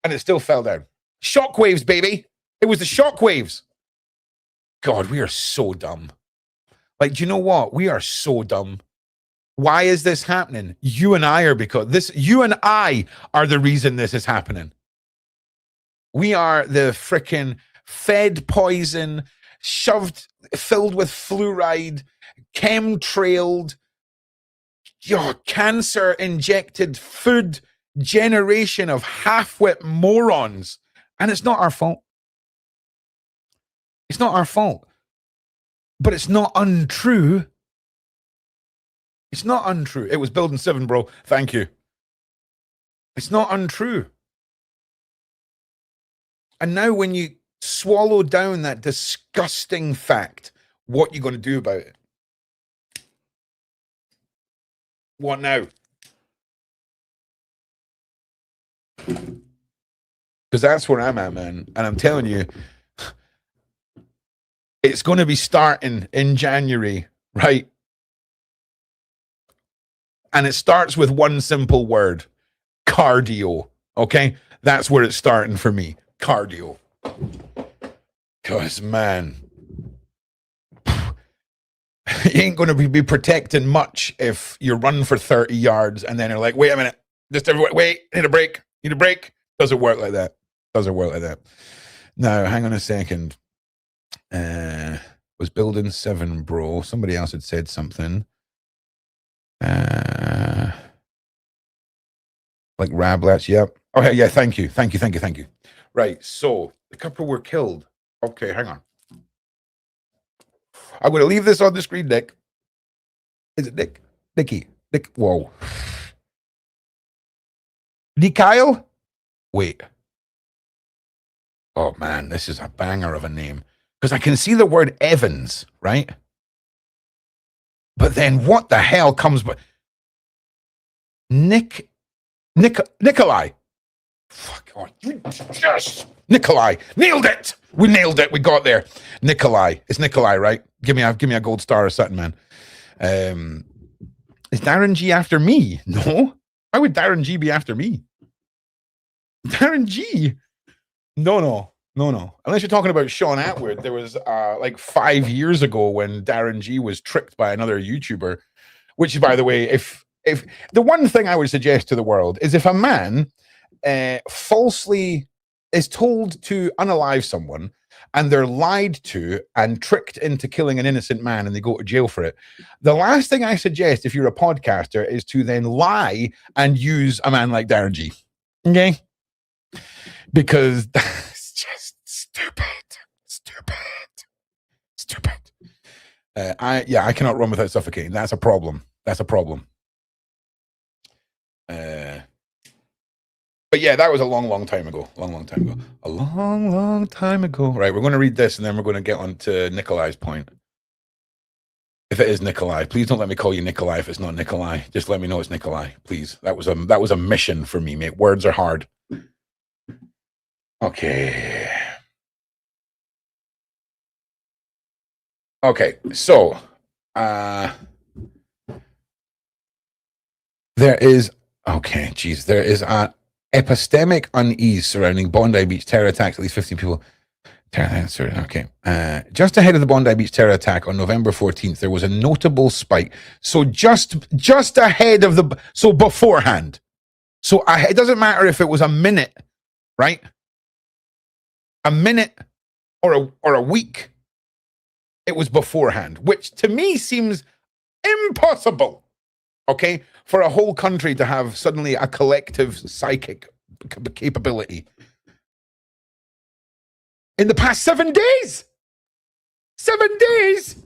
And it still fell down. Shockwaves, baby. It was the shockwaves. God, we are so dumb. Like, do you know what? We are so dumb. Why is this happening? You and I are the reason this is happening. We are the freaking fed poison, filled with fluoride, chemtrailed, cancer injected food generation of half-wit morons. And it's not our fault. It's not our fault. But it's not untrue. It's not untrue. It was Building 7, bro. Thank you. It's not untrue. And now when you swallow down that disgusting fact, what are you going to do about it? What now? Because that's where I'm at, man. And I'm telling you, it's going to be starting in January, right? And it starts with one simple word: cardio. Okay? That's where it's starting for me. Cardio. Because, man, you ain't going to be protecting much if you run for 30 yards and then you're like, wait a minute, just everyone, wait, need a break. Doesn't work like that. Now, hang on a second. Was Building 7, bro. Somebody else had said something. Like Rablets, yep. Okay, yeah, thank you. Right, so the couple were killed. Okay, hang on. I'm going to leave this on the screen, Nick. Is it Nick? Nicky. Nick, whoa. Kyle? Wait. Oh, man, this is a banger of a name. Because I can see the word Evans, right? But then what the hell comes by? Nikolai. Fuck on. Yes. Nikolai. Nailed it. We nailed it. We got there. Nikolai. It's Nikolai, right? Give me a gold star or something, man. Is Darren G after me? No. Why would Darren G be after me? Darren G? No. Unless you're talking about Shaun Attwood. There was like 5 years ago when Darren G was tricked by another YouTuber, which, by the way, if the one thing I would suggest to the world is if a man falsely is told to unalive someone and they're lied to and tricked into killing an innocent man and they go to jail for it, the last thing I suggest if you're a podcaster is to then lie and use a man like Darren G. Okay? Because that's just stupid. I cannot run without suffocating. That's a problem. But yeah, that was a long time ago. A long time ago. Right, we're going to read this and then we're going to get on to Nikolai's point. If it is Nikolai, please don't let me call you Nikolai if it's not Nikolai. Just let me know it's Nikolai, please. That was a mission for me, mate. Words are hard. Okay, so there is an epistemic unease surrounding Bondi Beach terror attacks. At least 15 people. Okay. Just ahead of the Bondi Beach terror attack on November 14th, there was a notable spike. So just ahead of beforehand. So it doesn't matter if it was a minute, right? A minute or a week. It was beforehand, which to me seems impossible. Okay, for a whole country to have suddenly a collective psychic capability in the past 7 days. 7 days.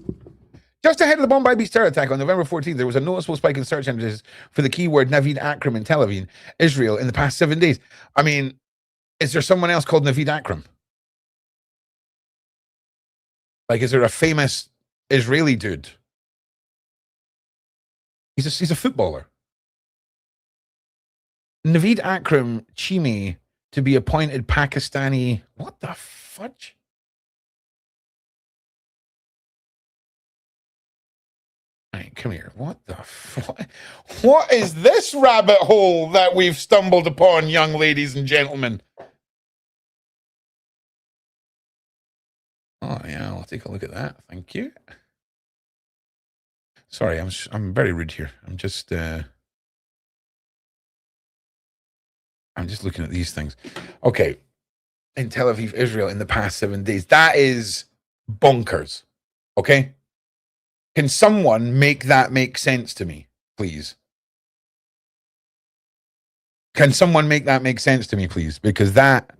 Just ahead of the Bondi Beach terror attack on November 14th, there was a noticeable spike in search engines for the keyword Naveed Akram in Tel Aviv, Israel, in the past 7 days. I mean, is there someone else called Naveed Akram? Like, is there a famous Israeli dude? He's a footballer. Naveed Akram Chimi to be appointed Pakistani. What the fudge? Right, come here. What is this rabbit hole that we've stumbled upon, young ladies and gentlemen? Oh yeah, I'll take a look at that. Thank you. Sorry, I'm very rude here. I'm just looking at these things. Okay. In Tel Aviv, Israel, in the past 7 days. That is bonkers. Okay? Can someone make that make sense to me, please? Can someone make that make sense to me, please? Because that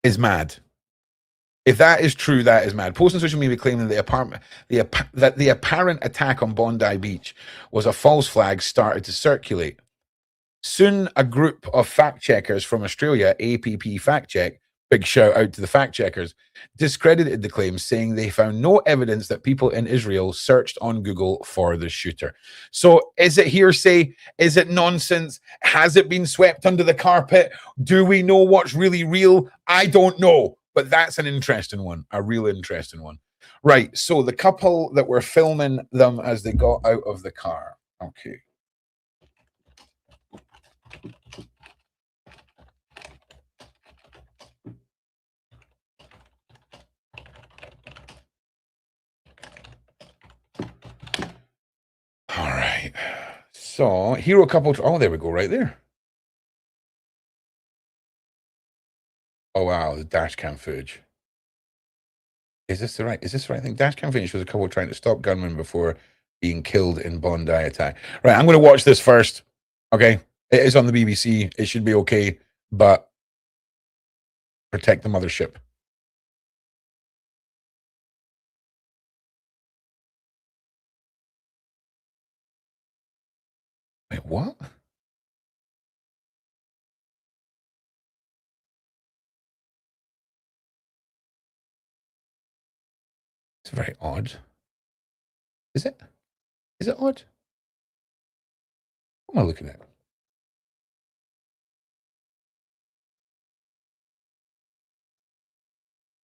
is mad. If that is true, that is mad. Posts on social media claiming that the apparent attack on Bondi Beach was a false flag started to circulate. Soon, a group of fact checkers from Australia, APP Fact Check, big shout out to the fact checkers, discredited the claims, saying they found no evidence that people in Israel searched on Google for the shooter. So, is it hearsay? Is it nonsense? Has it been swept under the carpet? Do we know what's really real? I don't know, but that's an interesting one, a real interesting one. Right. So, the couple that were filming them as they got out of the car. Okay. All right. So, hero couple. Oh, there we go, right there. Oh wow, the dash cam footage. Is this the right thing? Dash cam footage shows a couple trying to stop gunmen before being killed in Bondi attack. Right, I'm going to watch this first. Okay, it is on the BBC. It should be okay, but protect the mothership. Wait, what? It's very odd. Is it? Is it odd? What am I looking at?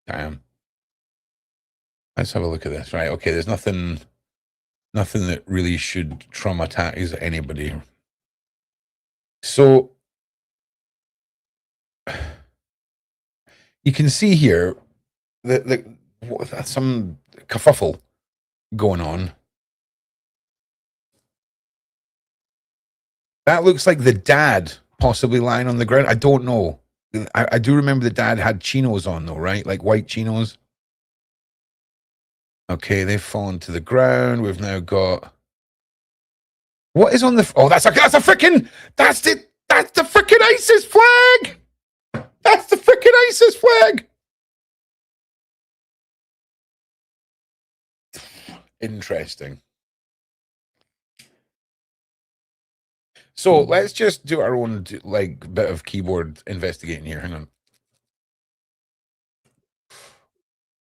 Damn. Let's have a look at this. Right. Okay. There's nothing that really should traumatize anybody. So you can see here that some kerfuffle going on. That looks like the dad possibly lying on the ground. I don't know. I do remember the dad had chinos on though, right? Like white chinos. Okay, they've fallen to the ground. We've now got what is on the that's the freaking ISIS flag. That's the freaking ISIS flag. Interesting. So let's just do our own like bit of keyboard investigating here. Hang on.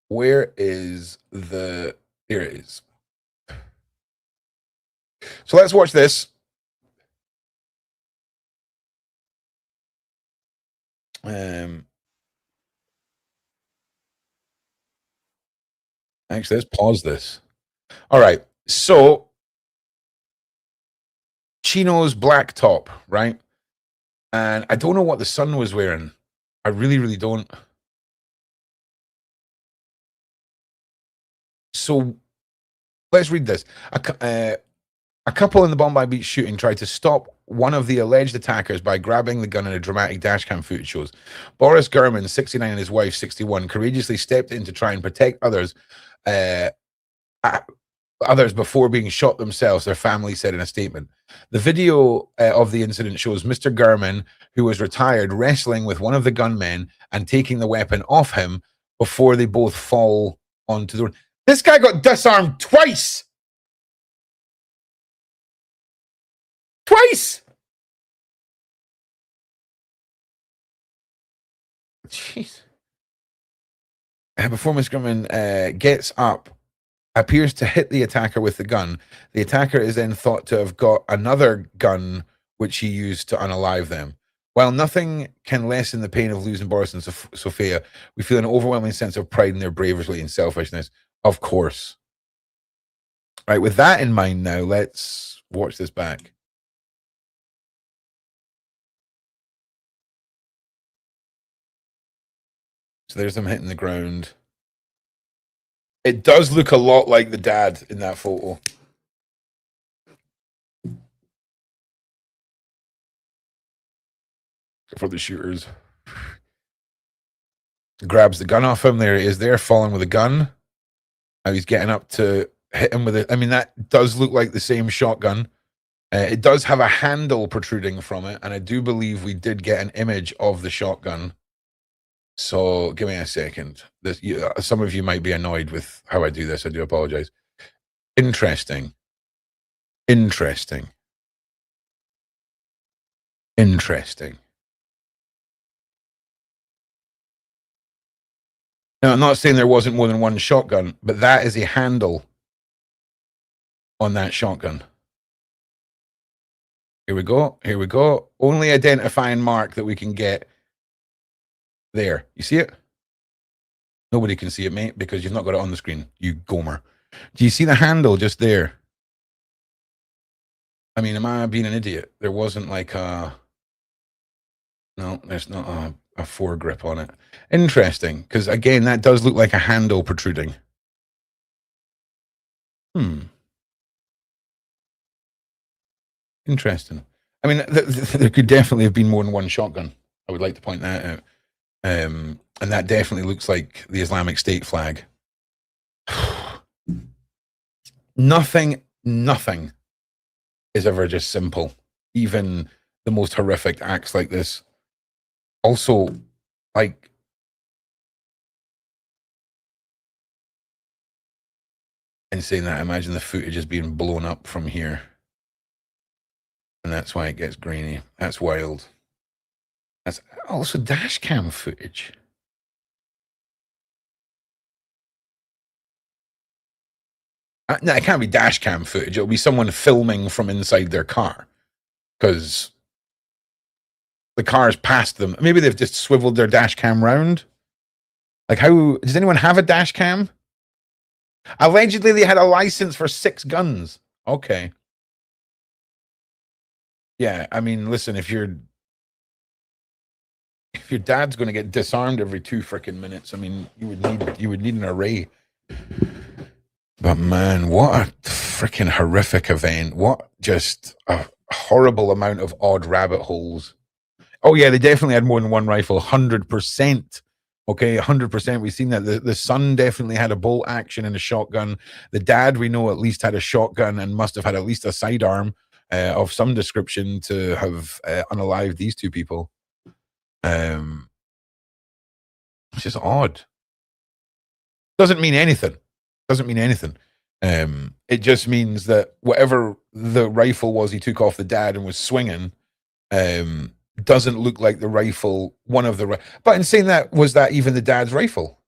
Where is the? Here it is. So let's watch this. Actually, let's pause this. All right. So chinos, black top, right? And I don't know what the son was wearing. I really, really don't. So let's read this. A couple in the Bondi Beach shooting tried to stop one of the alleged attackers by grabbing the gun in a dramatic dashcam footage shows. Boris Gurman, 69, and his wife, 61, courageously stepped in to try and protect others before being shot themselves, their family said in a statement. The video of the incident shows Mr. Gurman, who was retired, wrestling with one of the gunmen and taking the weapon off him before they both fall onto the road. This guy got disarmed twice. Twice. Jeez. Before Mr. Gurman gets up, appears to hit the attacker with the gun. The attacker is then thought to have got another gun, which he used to unalive them. While nothing can lessen the pain of losing Boris and Sophia, we feel an overwhelming sense of pride in their bravery and selfishness. Of course. All right, with that in mind now, let's watch this back. So there's them hitting the ground. It does look a lot like the dad in that photo. For the shooters. Grabs the gun off him. There he is there, falling with a gun. Now he's getting up to hit him with it. I mean, that does look like the same shotgun. It does have a handle protruding from it, and I do believe we did get an image of the shotgun. So give me a second. Some of you might be annoyed with how I do this. I do apologize. Interesting. Interesting. Interesting. Now, I'm not saying there wasn't more than one shotgun, but that is a handle on that shotgun. Here we go. Here we go. Only identifying mark that we can get. There. You see it? Nobody can see it, mate, because you've not got it on the screen, you gomer. Do you see the handle just there? I mean, am I being an idiot? There wasn't like a... No, there's not a foregrip on it. Interesting, because again, that does look like a handle protruding. Interesting. I mean, there could definitely have been more than one shotgun. I would like to point that out. And that definitely looks like the Islamic State flag. Nothing is ever just simple. Even the most horrific acts like this. Also, like, in saying that, imagine the footage is being blown up from here. And that's why it gets grainy. That's wild. That's also dash cam footage. No, it can't be dash cam footage. It'll be someone filming from inside their car, because the car's past them. Maybe they've just swiveled their dash cam round. Like, how does anyone have a dash cam? Allegedly, they had a license for 6 guns. Okay. Yeah, I mean, listen, if your dad's going to get disarmed every 2 freaking minutes, I mean, you would need an array. But man, what a freaking horrific event. What just a horrible amount of odd rabbit holes. Oh yeah, they definitely had more than one rifle, 100%. Okay, 100%. We've seen that. The son definitely had a bolt action and a shotgun. The dad, we know, at least had a shotgun and must have had at least a sidearm of some description to have unalived these 2 people. It's just odd. Doesn't mean anything. Doesn't mean anything. It just means that whatever the rifle was he took off the dad and was swinging doesn't look like the rifle, one of the... But in saying that, was that even the dad's rifle?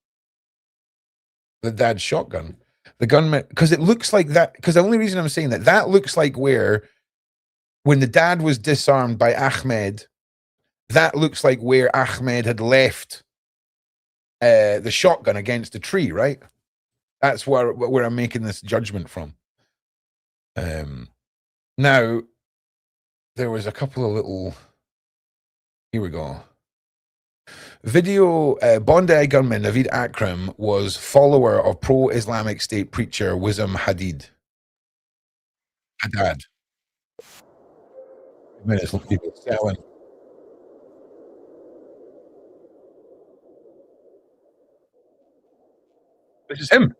The dad's shotgun? The gunman... Because it looks like that... Because the only reason I'm saying that looks like where, when the dad was disarmed by Ahmed, that looks like where Ahmed had left the shotgun against a tree, right? That's where I'm making this judgment from. Now, there was a couple of little... Here we go. Video, Bondi gunman Naveed Akram was follower of pro-Islamic State preacher Wissam Haddad. Minutes, people selling. This is him.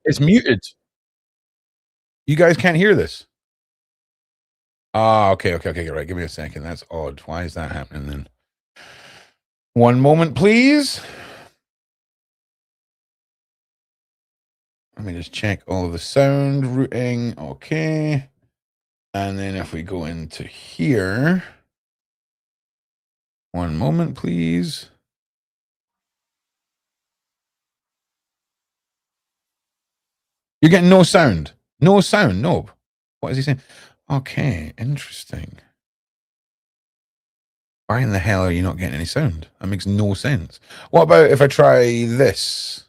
It's muted. You guys can't hear this. Ah, okay, right. Give me a second. That's odd. Why is that happening then? One moment, please. Let me just check all of the sound routing. Okay. And then if we go into here, one moment, please. You're getting no sound. No sound. No. What is he saying? Okay, interesting. Why in the hell are you not getting any sound? That makes no sense. What about if I try this?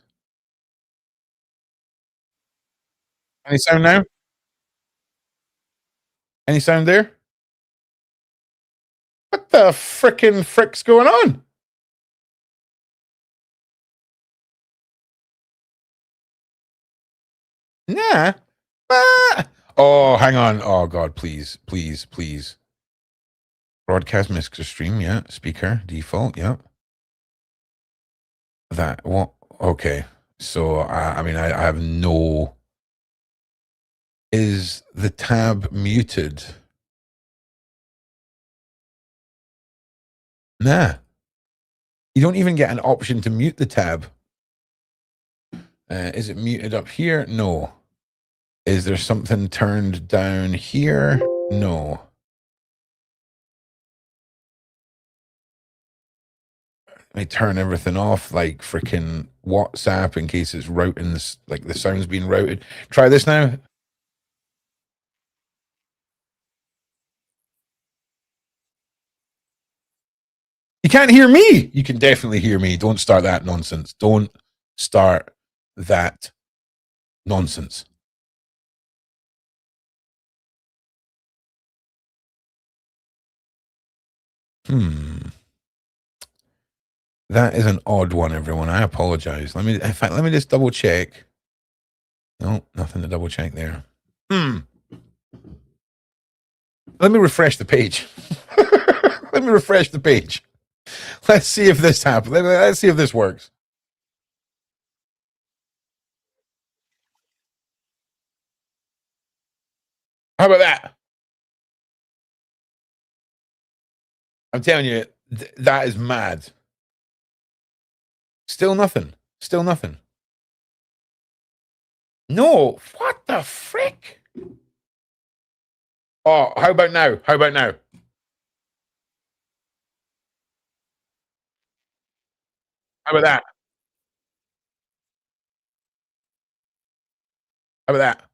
Any sound now? Any sound there? What the frickin' frick's going on? Nah. Ah. Oh, hang on. Oh, God, please, please, please. Broadcast mixer stream, yeah. Speaker, default, yeah. That, what? Okay. So, I mean, I have no... Is the tab muted? Nah. You don't even get an option to mute the tab. Is it muted up here? No. Is there something turned down here? No. I turn everything off, like freaking WhatsApp, in case it's routing this, like the sound's being routed. Try this now. You can't hear me. You can definitely hear me. Don't start that nonsense. Don't start that nonsense. That is an odd one, everyone. I apologize. In fact, let me just double check. No, nothing to double check there. Let me refresh the page. Let me refresh the page. Let's see if this happens. Let's see if this works. How about that? I'm telling you, that is mad. Still nothing. Still nothing. No. What the frick? Oh, how about now? How about now? How about that? How about that?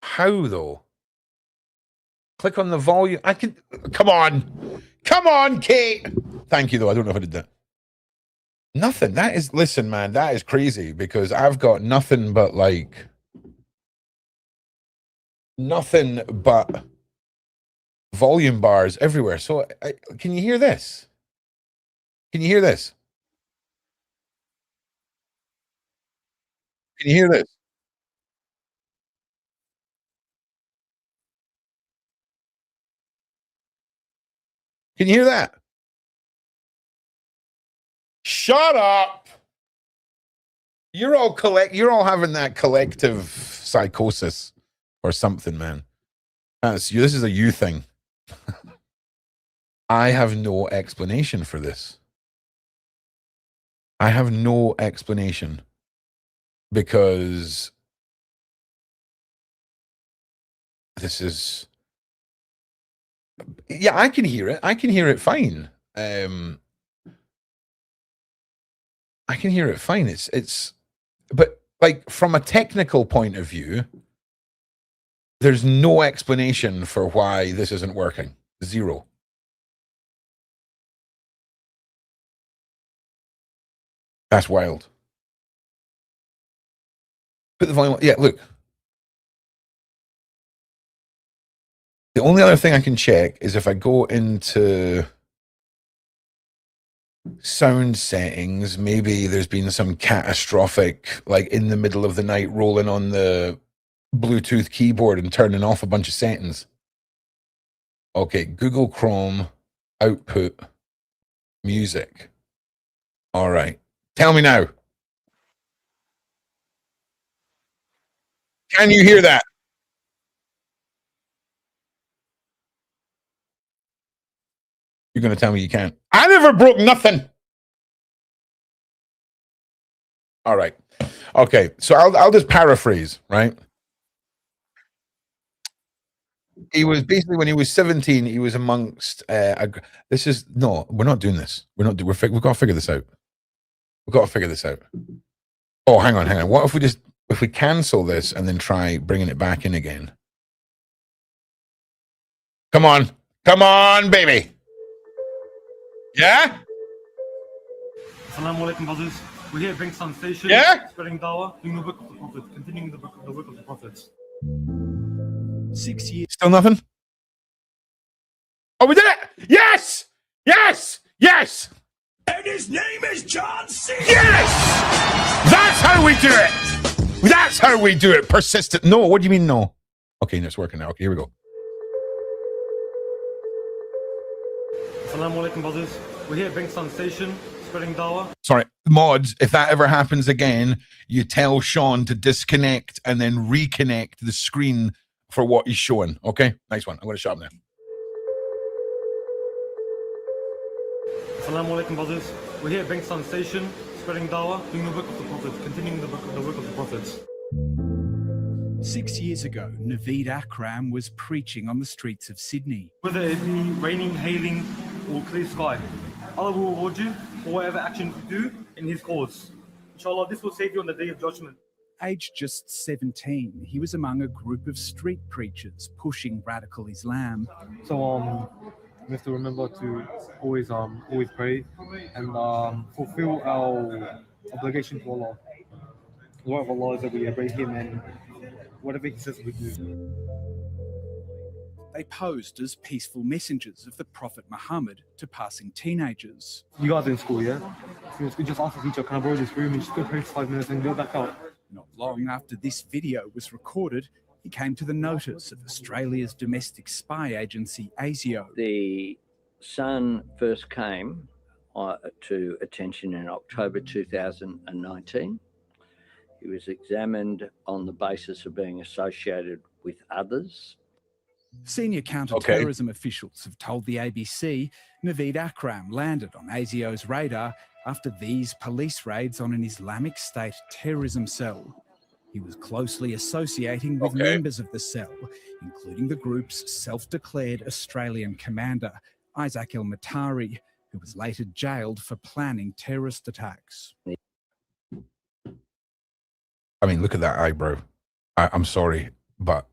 How though? Click on the volume. I can. Come on. Come on, Kate. Thank you, though. I don't know if I did that. Nothing. That is, listen, man, that is crazy because I've got nothing but like, nothing but volume bars everywhere. So can you hear this? Can you hear this? Can you hear this? Can you hear that? Shut up. You're all having that collective psychosis or something, man. This is a you thing. I have no explanation for this. I have no explanation because this is, yeah, I can hear it. I can hear it fine. I can hear it fine. But like from a technical point of view, there's no explanation for why this isn't working. Zero. That's wild. Put the volume on. Yeah, look. The only other thing I can check is if I go into sound settings, maybe there's been some catastrophic, like in the middle of the night, rolling on the Bluetooth keyboard and turning off a bunch of settings. Okay, Google Chrome, output, music. All right. Tell me now. Can you hear that? You're going to tell me you can't. I never broke nothing. All right. Okay. So I'll just paraphrase, right? He was basically, when he was 17, he was amongst this is no, we're not doing this. We've got to figure this out. We've got to figure this out. Oh, hang on. What if we cancel this and then try bringing it back in again? Come on. Come on, baby. Yeah? Assalamu alaikum, brothers. We're here at Bankstown Station, Yeah? spreading dawah, doing the work of the Prophet, continuing the work of the Prophets. 6 years. Still nothing? Oh, we did it! Yes! Yes! Yes! And his name is John C. Yes! That's how we do it! That's how we do it. Persistent. No, what do you mean no? Okay, it's working now. Okay, here we go. Assalamu alaikum, brothers. We're here at Bankstown Station, spreading dawah. Sorry, mods, if that ever happens again, you tell Shaun to disconnect and then reconnect the screen for what he's showing. Okay? Nice one. I'm going to shut up now. Assalamu alaikum, brothers. We're here at Bankstown Station, spreading dawah, doing the work of the Prophet, continuing the work of the Prophets. 6 years ago, Naveed Akram was preaching on the streets of Sydney. Whether it be raining, hailing, or clear sky, Allah will reward you for whatever action you do in His cause. Inshallah, this will save you on the Day of Judgment. Aged just 17, he was among a group of street preachers pushing radical Islam. So we have to remember to always pray and fulfill our obligation to Allah. The word of Allah is that we obey Him and whatever He says we do. They posed as peaceful messengers of the Prophet Muhammad to passing teenagers. You guys are in school, yeah? You just ask the teacher, can I borrow this room? And just go pray for 5 minutes and go back out. Not long after this video was recorded, he came to the notice of Australia's domestic spy agency, ASIO. The Sun first came to attention in October 2019. He was examined on the basis of being associated with others. Senior counter-terrorism officials have told the ABC Naveed Akram landed on ASIO's radar after these police raids on an Islamic State terrorism cell. He was closely associating with members of the cell, including the group's self-declared Australian commander, Isaac El-Matari, who was later jailed for planning terrorist attacks. I mean, look at that eyebrow. I'm sorry, but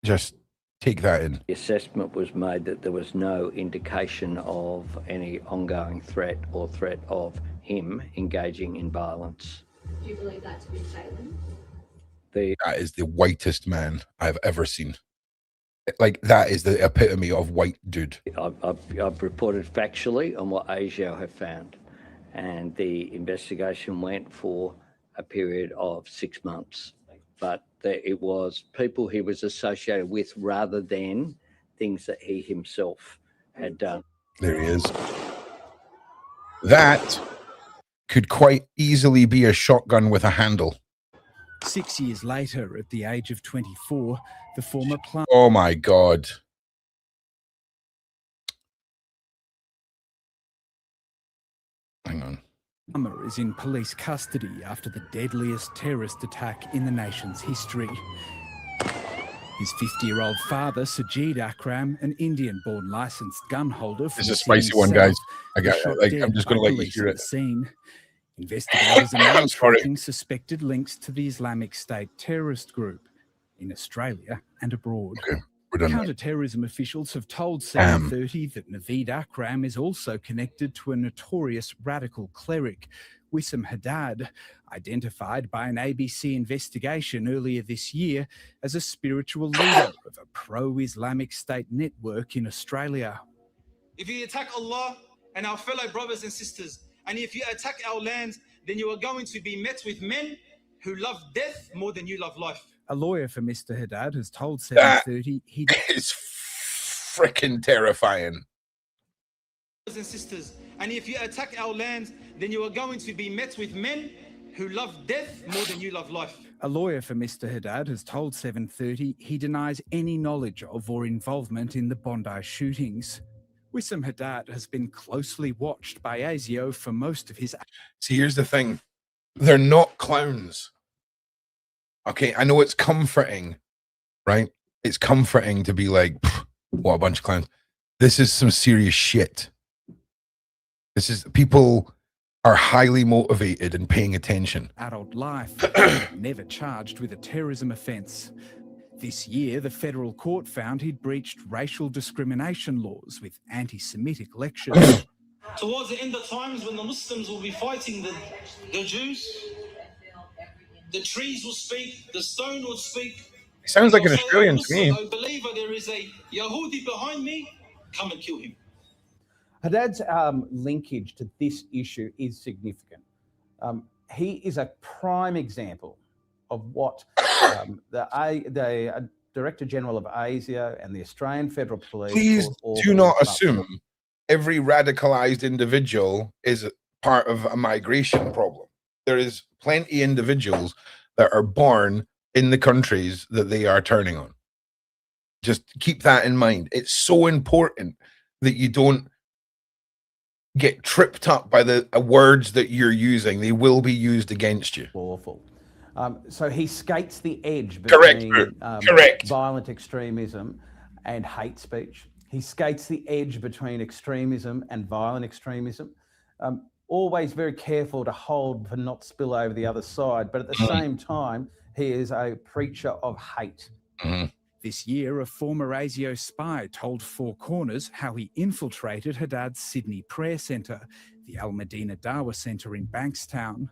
just take that in. The assessment was made that there was no indication of any ongoing threat or threat of him engaging in violence. Do you believe that to be Salem? That is the whitest man I've ever seen. Like, that is the epitome of white dude. I've reported factually on what ASIO have found, and the investigation went for a period of 6 months. But it was people he was associated with rather than things that he himself had done. There he is. That could quite easily be a shotgun with a handle. 6 years later, at the age of 24, the former Oh my God. Hang on. plumber is in police custody after the deadliest terrorist attack in the nation's history. His 50-year-old father, Sajid Akram, an Indian-born licensed gun holder, This is a spicy one, guys. I'm just going to let you hear it. Scene. Investigators are now tracking suspected links to the Islamic State terrorist group in Australia and abroad. Okay, we're done. Counter-terrorism officials have told 730 that Naveed Akram is also connected to a notorious radical cleric, Wissam Haddad, identified by an ABC investigation earlier this year as a spiritual leader of a pro-Islamic State network in Australia. If you attack Allah and our fellow brothers and sisters, and if you attack our lands, then you are going to be met with men who love death more than you love life. A lawyer for Mr. Haddad has told 730 he is freaking terrifying. Brothers and sisters, and if you attack our lands, then you are going to be met with men who love death more than you love life. A lawyer for Mr. Haddad has told 730 he denies any knowledge of or involvement in the Bondi shootings. Wissam Haddad has been closely watched by ASIO for most of his... See, here's the thing. They're not clowns. Okay, I know it's comforting, right? It's comforting to be like, what a bunch of clowns. This is some serious shit. This is, people are highly motivated and paying attention. Adult life, never charged with a terrorism offence. This year, the federal court found he'd breached racial discrimination laws with anti-Semitic lectures. Towards the end of times when the Muslims will be fighting the Jews, the trees will speak, the stone will speak. Sounds like an They'll say, Australian to Muslim, me. oh believer, there is a Yahudi behind me, come and kill him. Haddad's linkage to this issue is significant. He is a prime example of what the Director General of ASIO and the Australian Federal Police... Please do not assume every radicalized individual is part of a migration problem. There is plenty of individuals that are born in the countries that they are turning on. Just keep that in mind. It's so important that you don't get tripped up by the words that you're using. They will be used against you. Awful. So he skates the edge between violent extremism and hate speech. He skates the edge between extremism and violent extremism. Always very careful to hold for not spill over the other side, but at the same time, he is a preacher of hate. This year, a former ASIO spy told Four Corners how he infiltrated Haddad's Sydney Prayer Centre, the Al Medina Dawa Centre in Bankstown.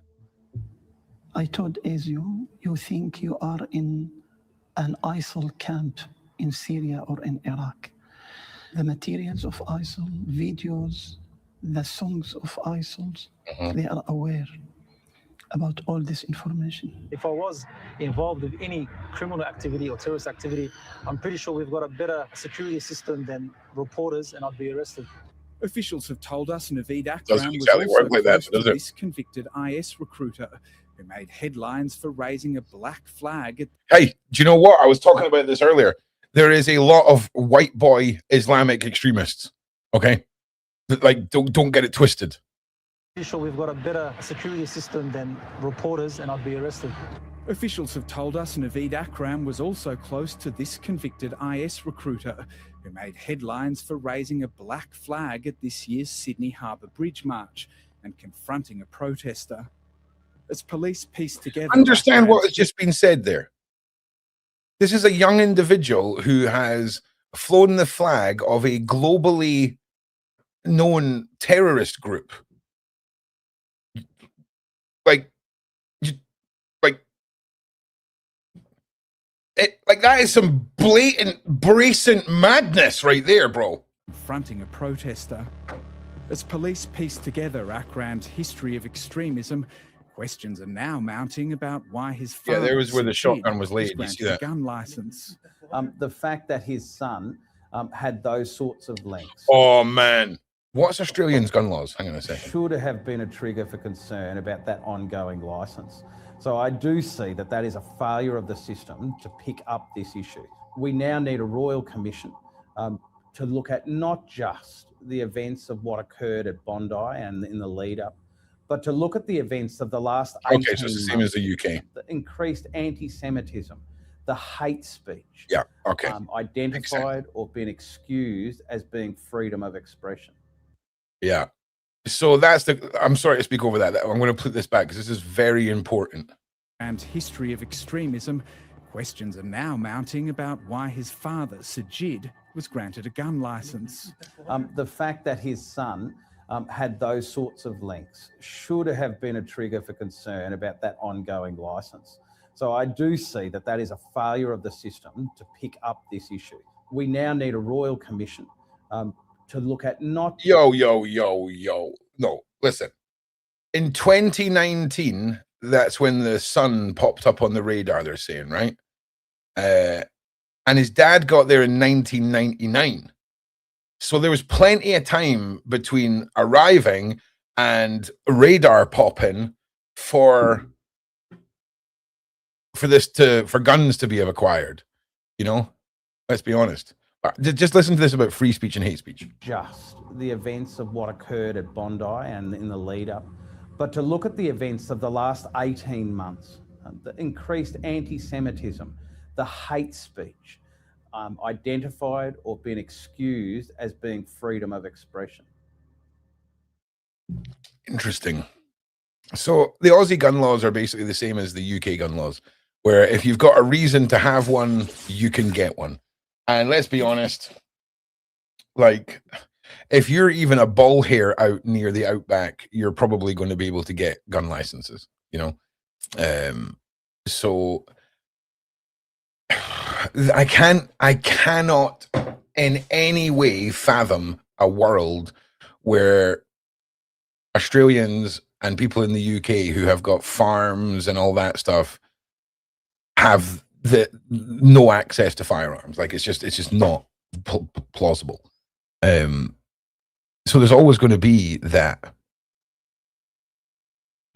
I told ASIO, you think you are in an ISIL camp in Syria or in Iraq. The materials of ISIL, videos, the songs of ISIL, they are aware about all this information. If I was involved with any criminal activity or terrorist activity, I'm pretty sure we've got a better security system than reporters, and I'd be arrested. Officials have told us Naveed Akram Doesn't was exactly also work like that, close does to it? this convicted IS recruiter who made headlines for raising a black flag at... Hey, do you know what? I was talking about this earlier. There is a lot of white boy Islamic extremists, okay? Like, don't get it twisted. Pretty sure we've got a better security system than reporters, and I'd be arrested. Officials have told us Naveed Akram was also close to this convicted IS recruiter who made headlines for raising a black flag at this year's Sydney Harbour Bridge March and confronting a protester. As police piece together... Understand what has just been said there. This is a young individual who has flown the flag of a globally known terrorist group. Like that is some blatant, brazen madness right there, bro. Confronting a protester. As police piece together Akram's history of extremism, questions are now mounting about why his father... Yeah, there was where the shotgun was laid. You see that? ...gun license. The fact that his son had those sorts of links... Oh, man. What's Australians' gun laws? Hang on a second. ...should have been a trigger for concern about that ongoing license. So I do see that that is a failure of the system to pick up this issue. We now need a royal commission to look at not just the events of what occurred at Bondi and in the lead up, but to look at the events of the last 18 months. Okay, so it's the same as the UK. The increased anti-Semitism, the hate speech. Yeah, okay. Identified or been excused as being freedom of expression. Yeah. So that's the... I'm sorry to speak over that. I'm going to put this back because this is very important. And history of extremism, questions are now mounting about why his father, Sajid, was granted a gun license. The fact that his son had those sorts of links should have been a trigger for concern about that ongoing license. So I do see that that is a failure of the system to pick up this issue. We now need a royal commission to look at not... Yo. No, listen. In 2019, that's when the son popped up on the radar, they're saying, right? And his dad got there in 1999. So there was plenty of time between arriving and radar popping for guns to be acquired. You know, let's be honest. Just listen to this about free speech and hate speech. Just the events of what occurred at Bondi and in the lead up, but to look at the events of the last 18 months, the increased anti-Semitism, the hate speech, identified or been excused as being freedom of expression. Interesting. So the Aussie gun laws are basically the same as the UK gun laws, where if you've got a reason to have one, you can get one. And let's be honest, like, if you're even a ball hair out near the outback, you're probably going to be able to get gun licenses, you know? So I cannot in any way fathom a world where Australians and people in the UK who have got farms and all that stuff have no access to firearms. Like, it's just not plausible. So there's always going to be that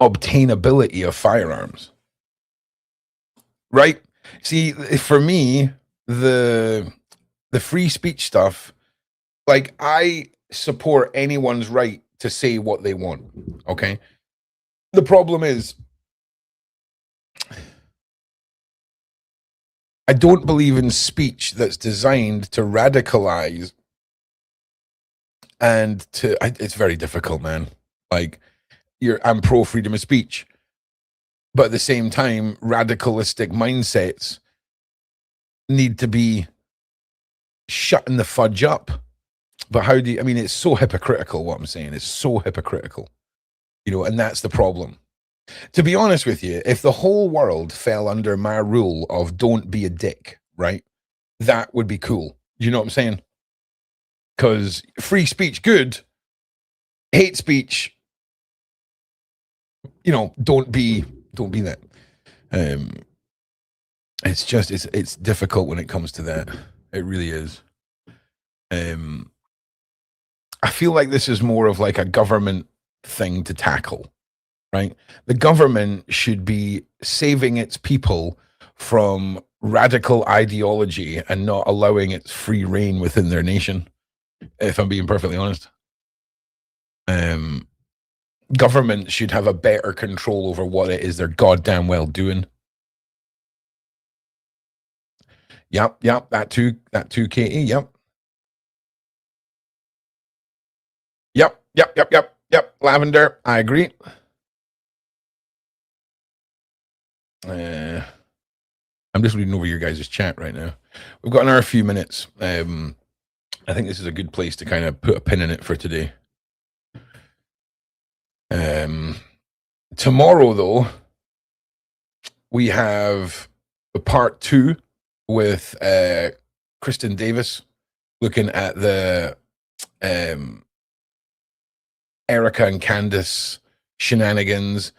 obtainability of firearms, right? See, for me, the free speech stuff, like, I support anyone's right to say what they want, okay? The problem is, I don't believe in speech that's designed to radicalize and it's very difficult, man. Like, I'm pro freedom of speech, but at the same time, radicalistic mindsets need to be shutting the fudge up. But how do you, I mean, it's so hypocritical what I'm saying. It's so hypocritical, you know, and that's the problem. To be honest with you, if the whole world fell under my rule of don't be a dick, right, that would be cool. You know what I'm saying? Because free speech, good. Hate speech, you know, don't be that. It's just, it's difficult when it comes to that. It really is. I feel like this is more of like a government thing to tackle, right? The government should be saving its people from radical ideology and not allowing its free reign within their nation, if I'm being perfectly honest. Government should have a better control over what it is they're goddamn well doing. Yep, that too, KE, yep. Yep, Lavender, I agree. I'm just reading over your guys' chat right now. We've got another few minutes. I think this is a good place to kind of put a pin in it for today. Tomorrow, though, we have a part 2 with Kristen Davis looking at the Erica and Candace shenanigans.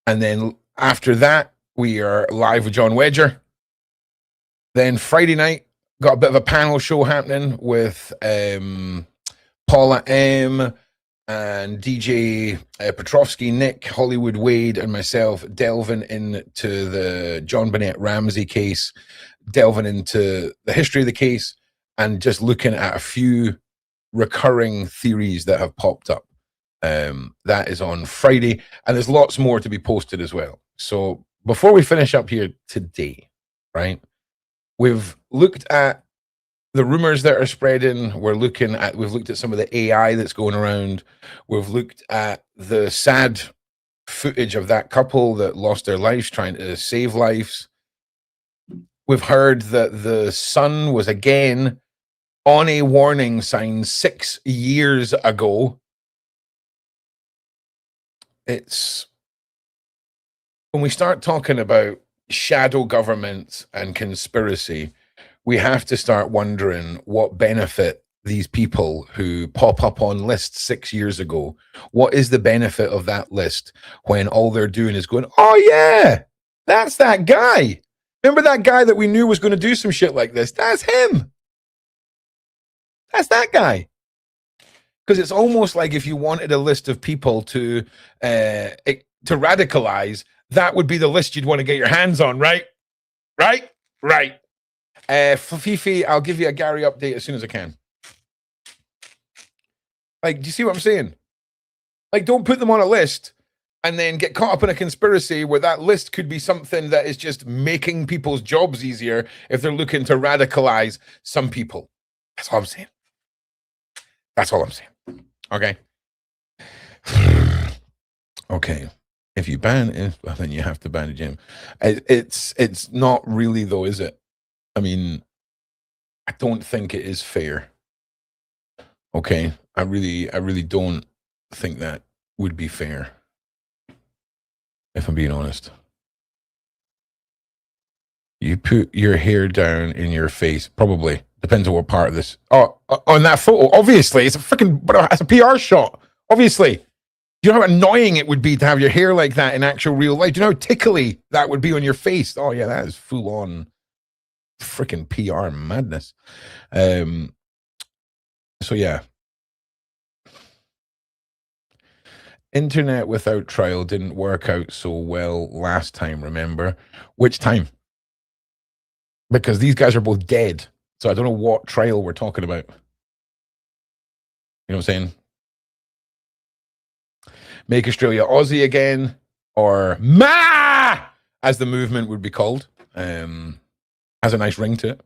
And then after that, we are live with John Wedger. Then Friday night, got a bit of a panel show happening with Paula M. and DJ Petrovsky, Nick, Hollywood Wade, and myself delving into the John Bennett Ramsey case, delving into the history of the case, and just looking at a few recurring theories that have popped up. That is on Friday, and there's lots more to be posted as well. So before we finish up here today, right, we've looked at the rumors that are spreading. We've looked at some of the AI that's going around. We've looked at the sad footage of that couple that lost their lives trying to save lives. We've heard that the sun was again on a warning sign 6 years ago. It's when we start talking about shadow governments and conspiracy, we have to start wondering what benefit these people who pop up on lists 6 years ago, what is the benefit of that list when all they're doing is going, oh yeah, that's that guy. Remember that guy that we knew was going to do some shit like this? That's him. That's that guy. Because it's almost like if you wanted a list of people to radicalize, that would be the list you'd want to get your hands on, right? Right. Fifi, I'll give you a Gary update as soon as I can. Like, do you see what I'm saying? Like, don't put them on a list and then get caught up in a conspiracy where that list could be something that is just making people's jobs easier if they're looking to radicalize some people. That's all I'm saying. That's all I'm saying. Okay. Okay. If you ban it, well, then you have to ban the gym. It's not really though, is it? I mean, I don't think it is fair. Okay, I really don't think that would be fair. If I'm being honest. You put your hair down in your face, probably. Depends on what part of this. Oh, on that photo, obviously, it's a freaking, it's a PR shot. Obviously. Do you know how annoying it would be to have your hair like that in actual real life? Do you know how tickly that would be on your face? Oh yeah, that is full on freaking PR madness. So yeah. Internet without trial didn't work out so well last time, remember? Which time? Because these guys are both dead. So I don't know what trial we're talking about. You know what I'm saying? Make Australia Aussie again, or MA, as the movement would be called. Has a nice ring to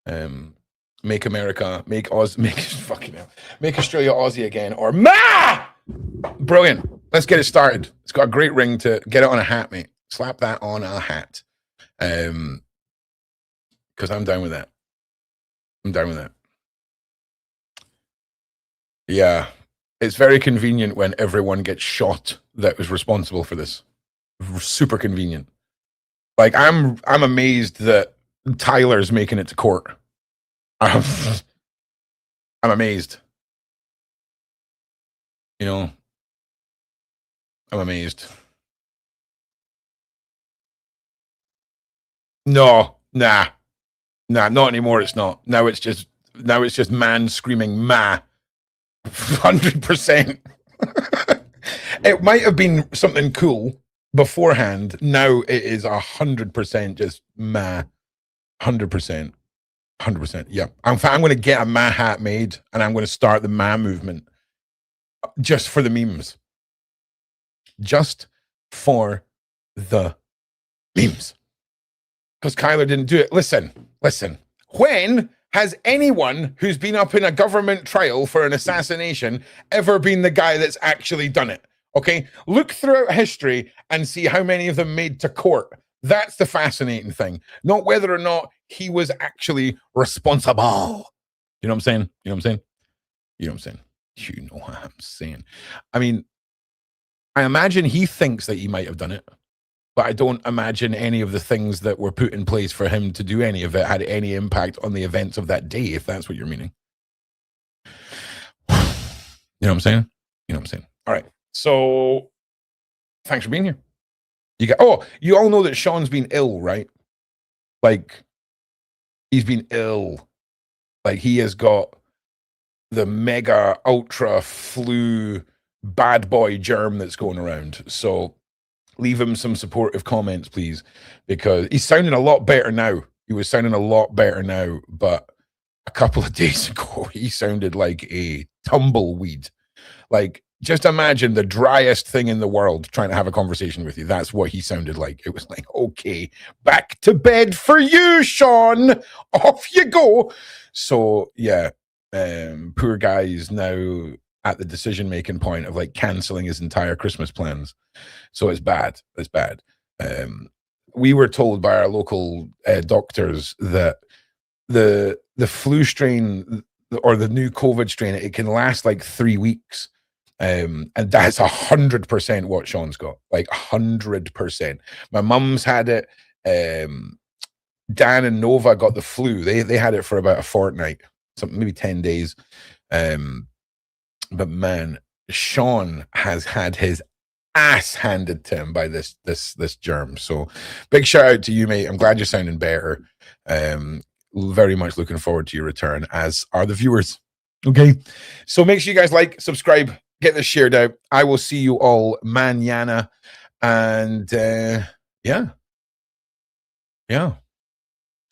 it. Make America, make Australia Aussie again, or MA! Brilliant. Let's get it started. It's got a great ring to get it on a hat, mate. Slap that on a hat. Because I'm down with that. I'm down with that. Yeah. It's very convenient when everyone gets shot that was responsible for this. Super convenient. Like I'm amazed that Tyler's making it to court. I'm amazed. You know, I'm amazed. No, nah, not anymore. It's not. Now it's just man screaming "ma." 100%. It might have been something cool beforehand. Now it is 100% just "ma." 100%. 100%. Yeah. I'm going to get a "ma" hat made, and I'm going to start the "ma" movement just for the memes. Just for the memes. Because Kyler didn't do it. Listen. When has anyone who's been up in a government trial for an assassination ever been the guy that's actually done it? Okay? Look throughout history and see how many of them made to court. That's the fascinating thing. Not whether or not he was actually responsible. You know what I'm saying? You know what I'm saying? You know what I'm saying? You know what I'm saying. I mean, I imagine he thinks that he might have done it, but I don't imagine any of the things that were put in place for him to do any of it had any impact on the events of that day, if that's what you're meaning. You know what I'm saying? You know what I'm saying? All right. So thanks for being here. You all know that Shaun's been ill, right? Like, he's been ill. Like, he has got the mega ultra flu bad boy germ that's going around. So leave him some supportive comments, please, because he's sounding a lot better now. He was sounding a lot better now, but a couple of days ago, he sounded like a tumbleweed. Like, just imagine the driest thing in the world trying to have a conversation with you. That's what he sounded like. It was like, okay, back to bed for you, Shaun. Off you go. So, yeah, poor guy is now at the decision-making point of like canceling his entire Christmas plans. So it's bad. It's bad. We were told by our local doctors that the flu strain or the new COVID strain, it can last like 3 weeks. And that's 100% what Shaun's got, like 100%. My mum's had it. Dan and Nova got the flu. They had it for about a fortnight, something maybe 10 days. But man, Shaun has had his ass handed to him by this germ. So big shout out to you, mate. I'm glad you're sounding better. Very much looking forward to your return, as are the viewers. Okay, so make sure you guys like, subscribe, get this shared out. I will see you all mañana. And yeah.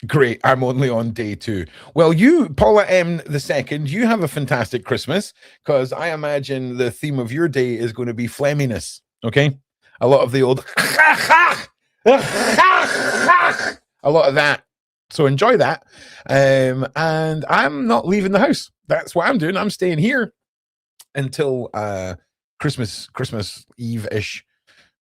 Great. I'm only on day 2. Well, you, Paula M. II, you have a fantastic Christmas, because I imagine the theme of your day is going to be flemminess. Okay? A lot of the old a lot of that. So enjoy that. And I'm not leaving the house. That's what I'm doing. I'm staying here until Christmas Eve-ish.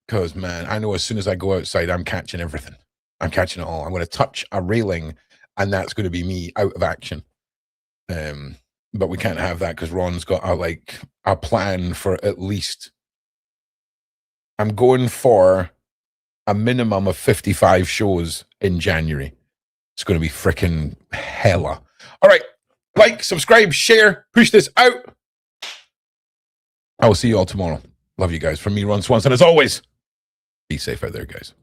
Because, man, I know as soon as I go outside, I'm catching everything. I'm catching it all. I'm going to touch a railing, and that's going to be me out of action. But we can't have that because Ron's got a plan for at least. I'm going for a minimum of 55 shows in January. It's going to be freaking hella. All right. Like, subscribe, share, push this out. I will see you all tomorrow. Love you guys. From me, Ron Swanson. As always, be safe out there, guys.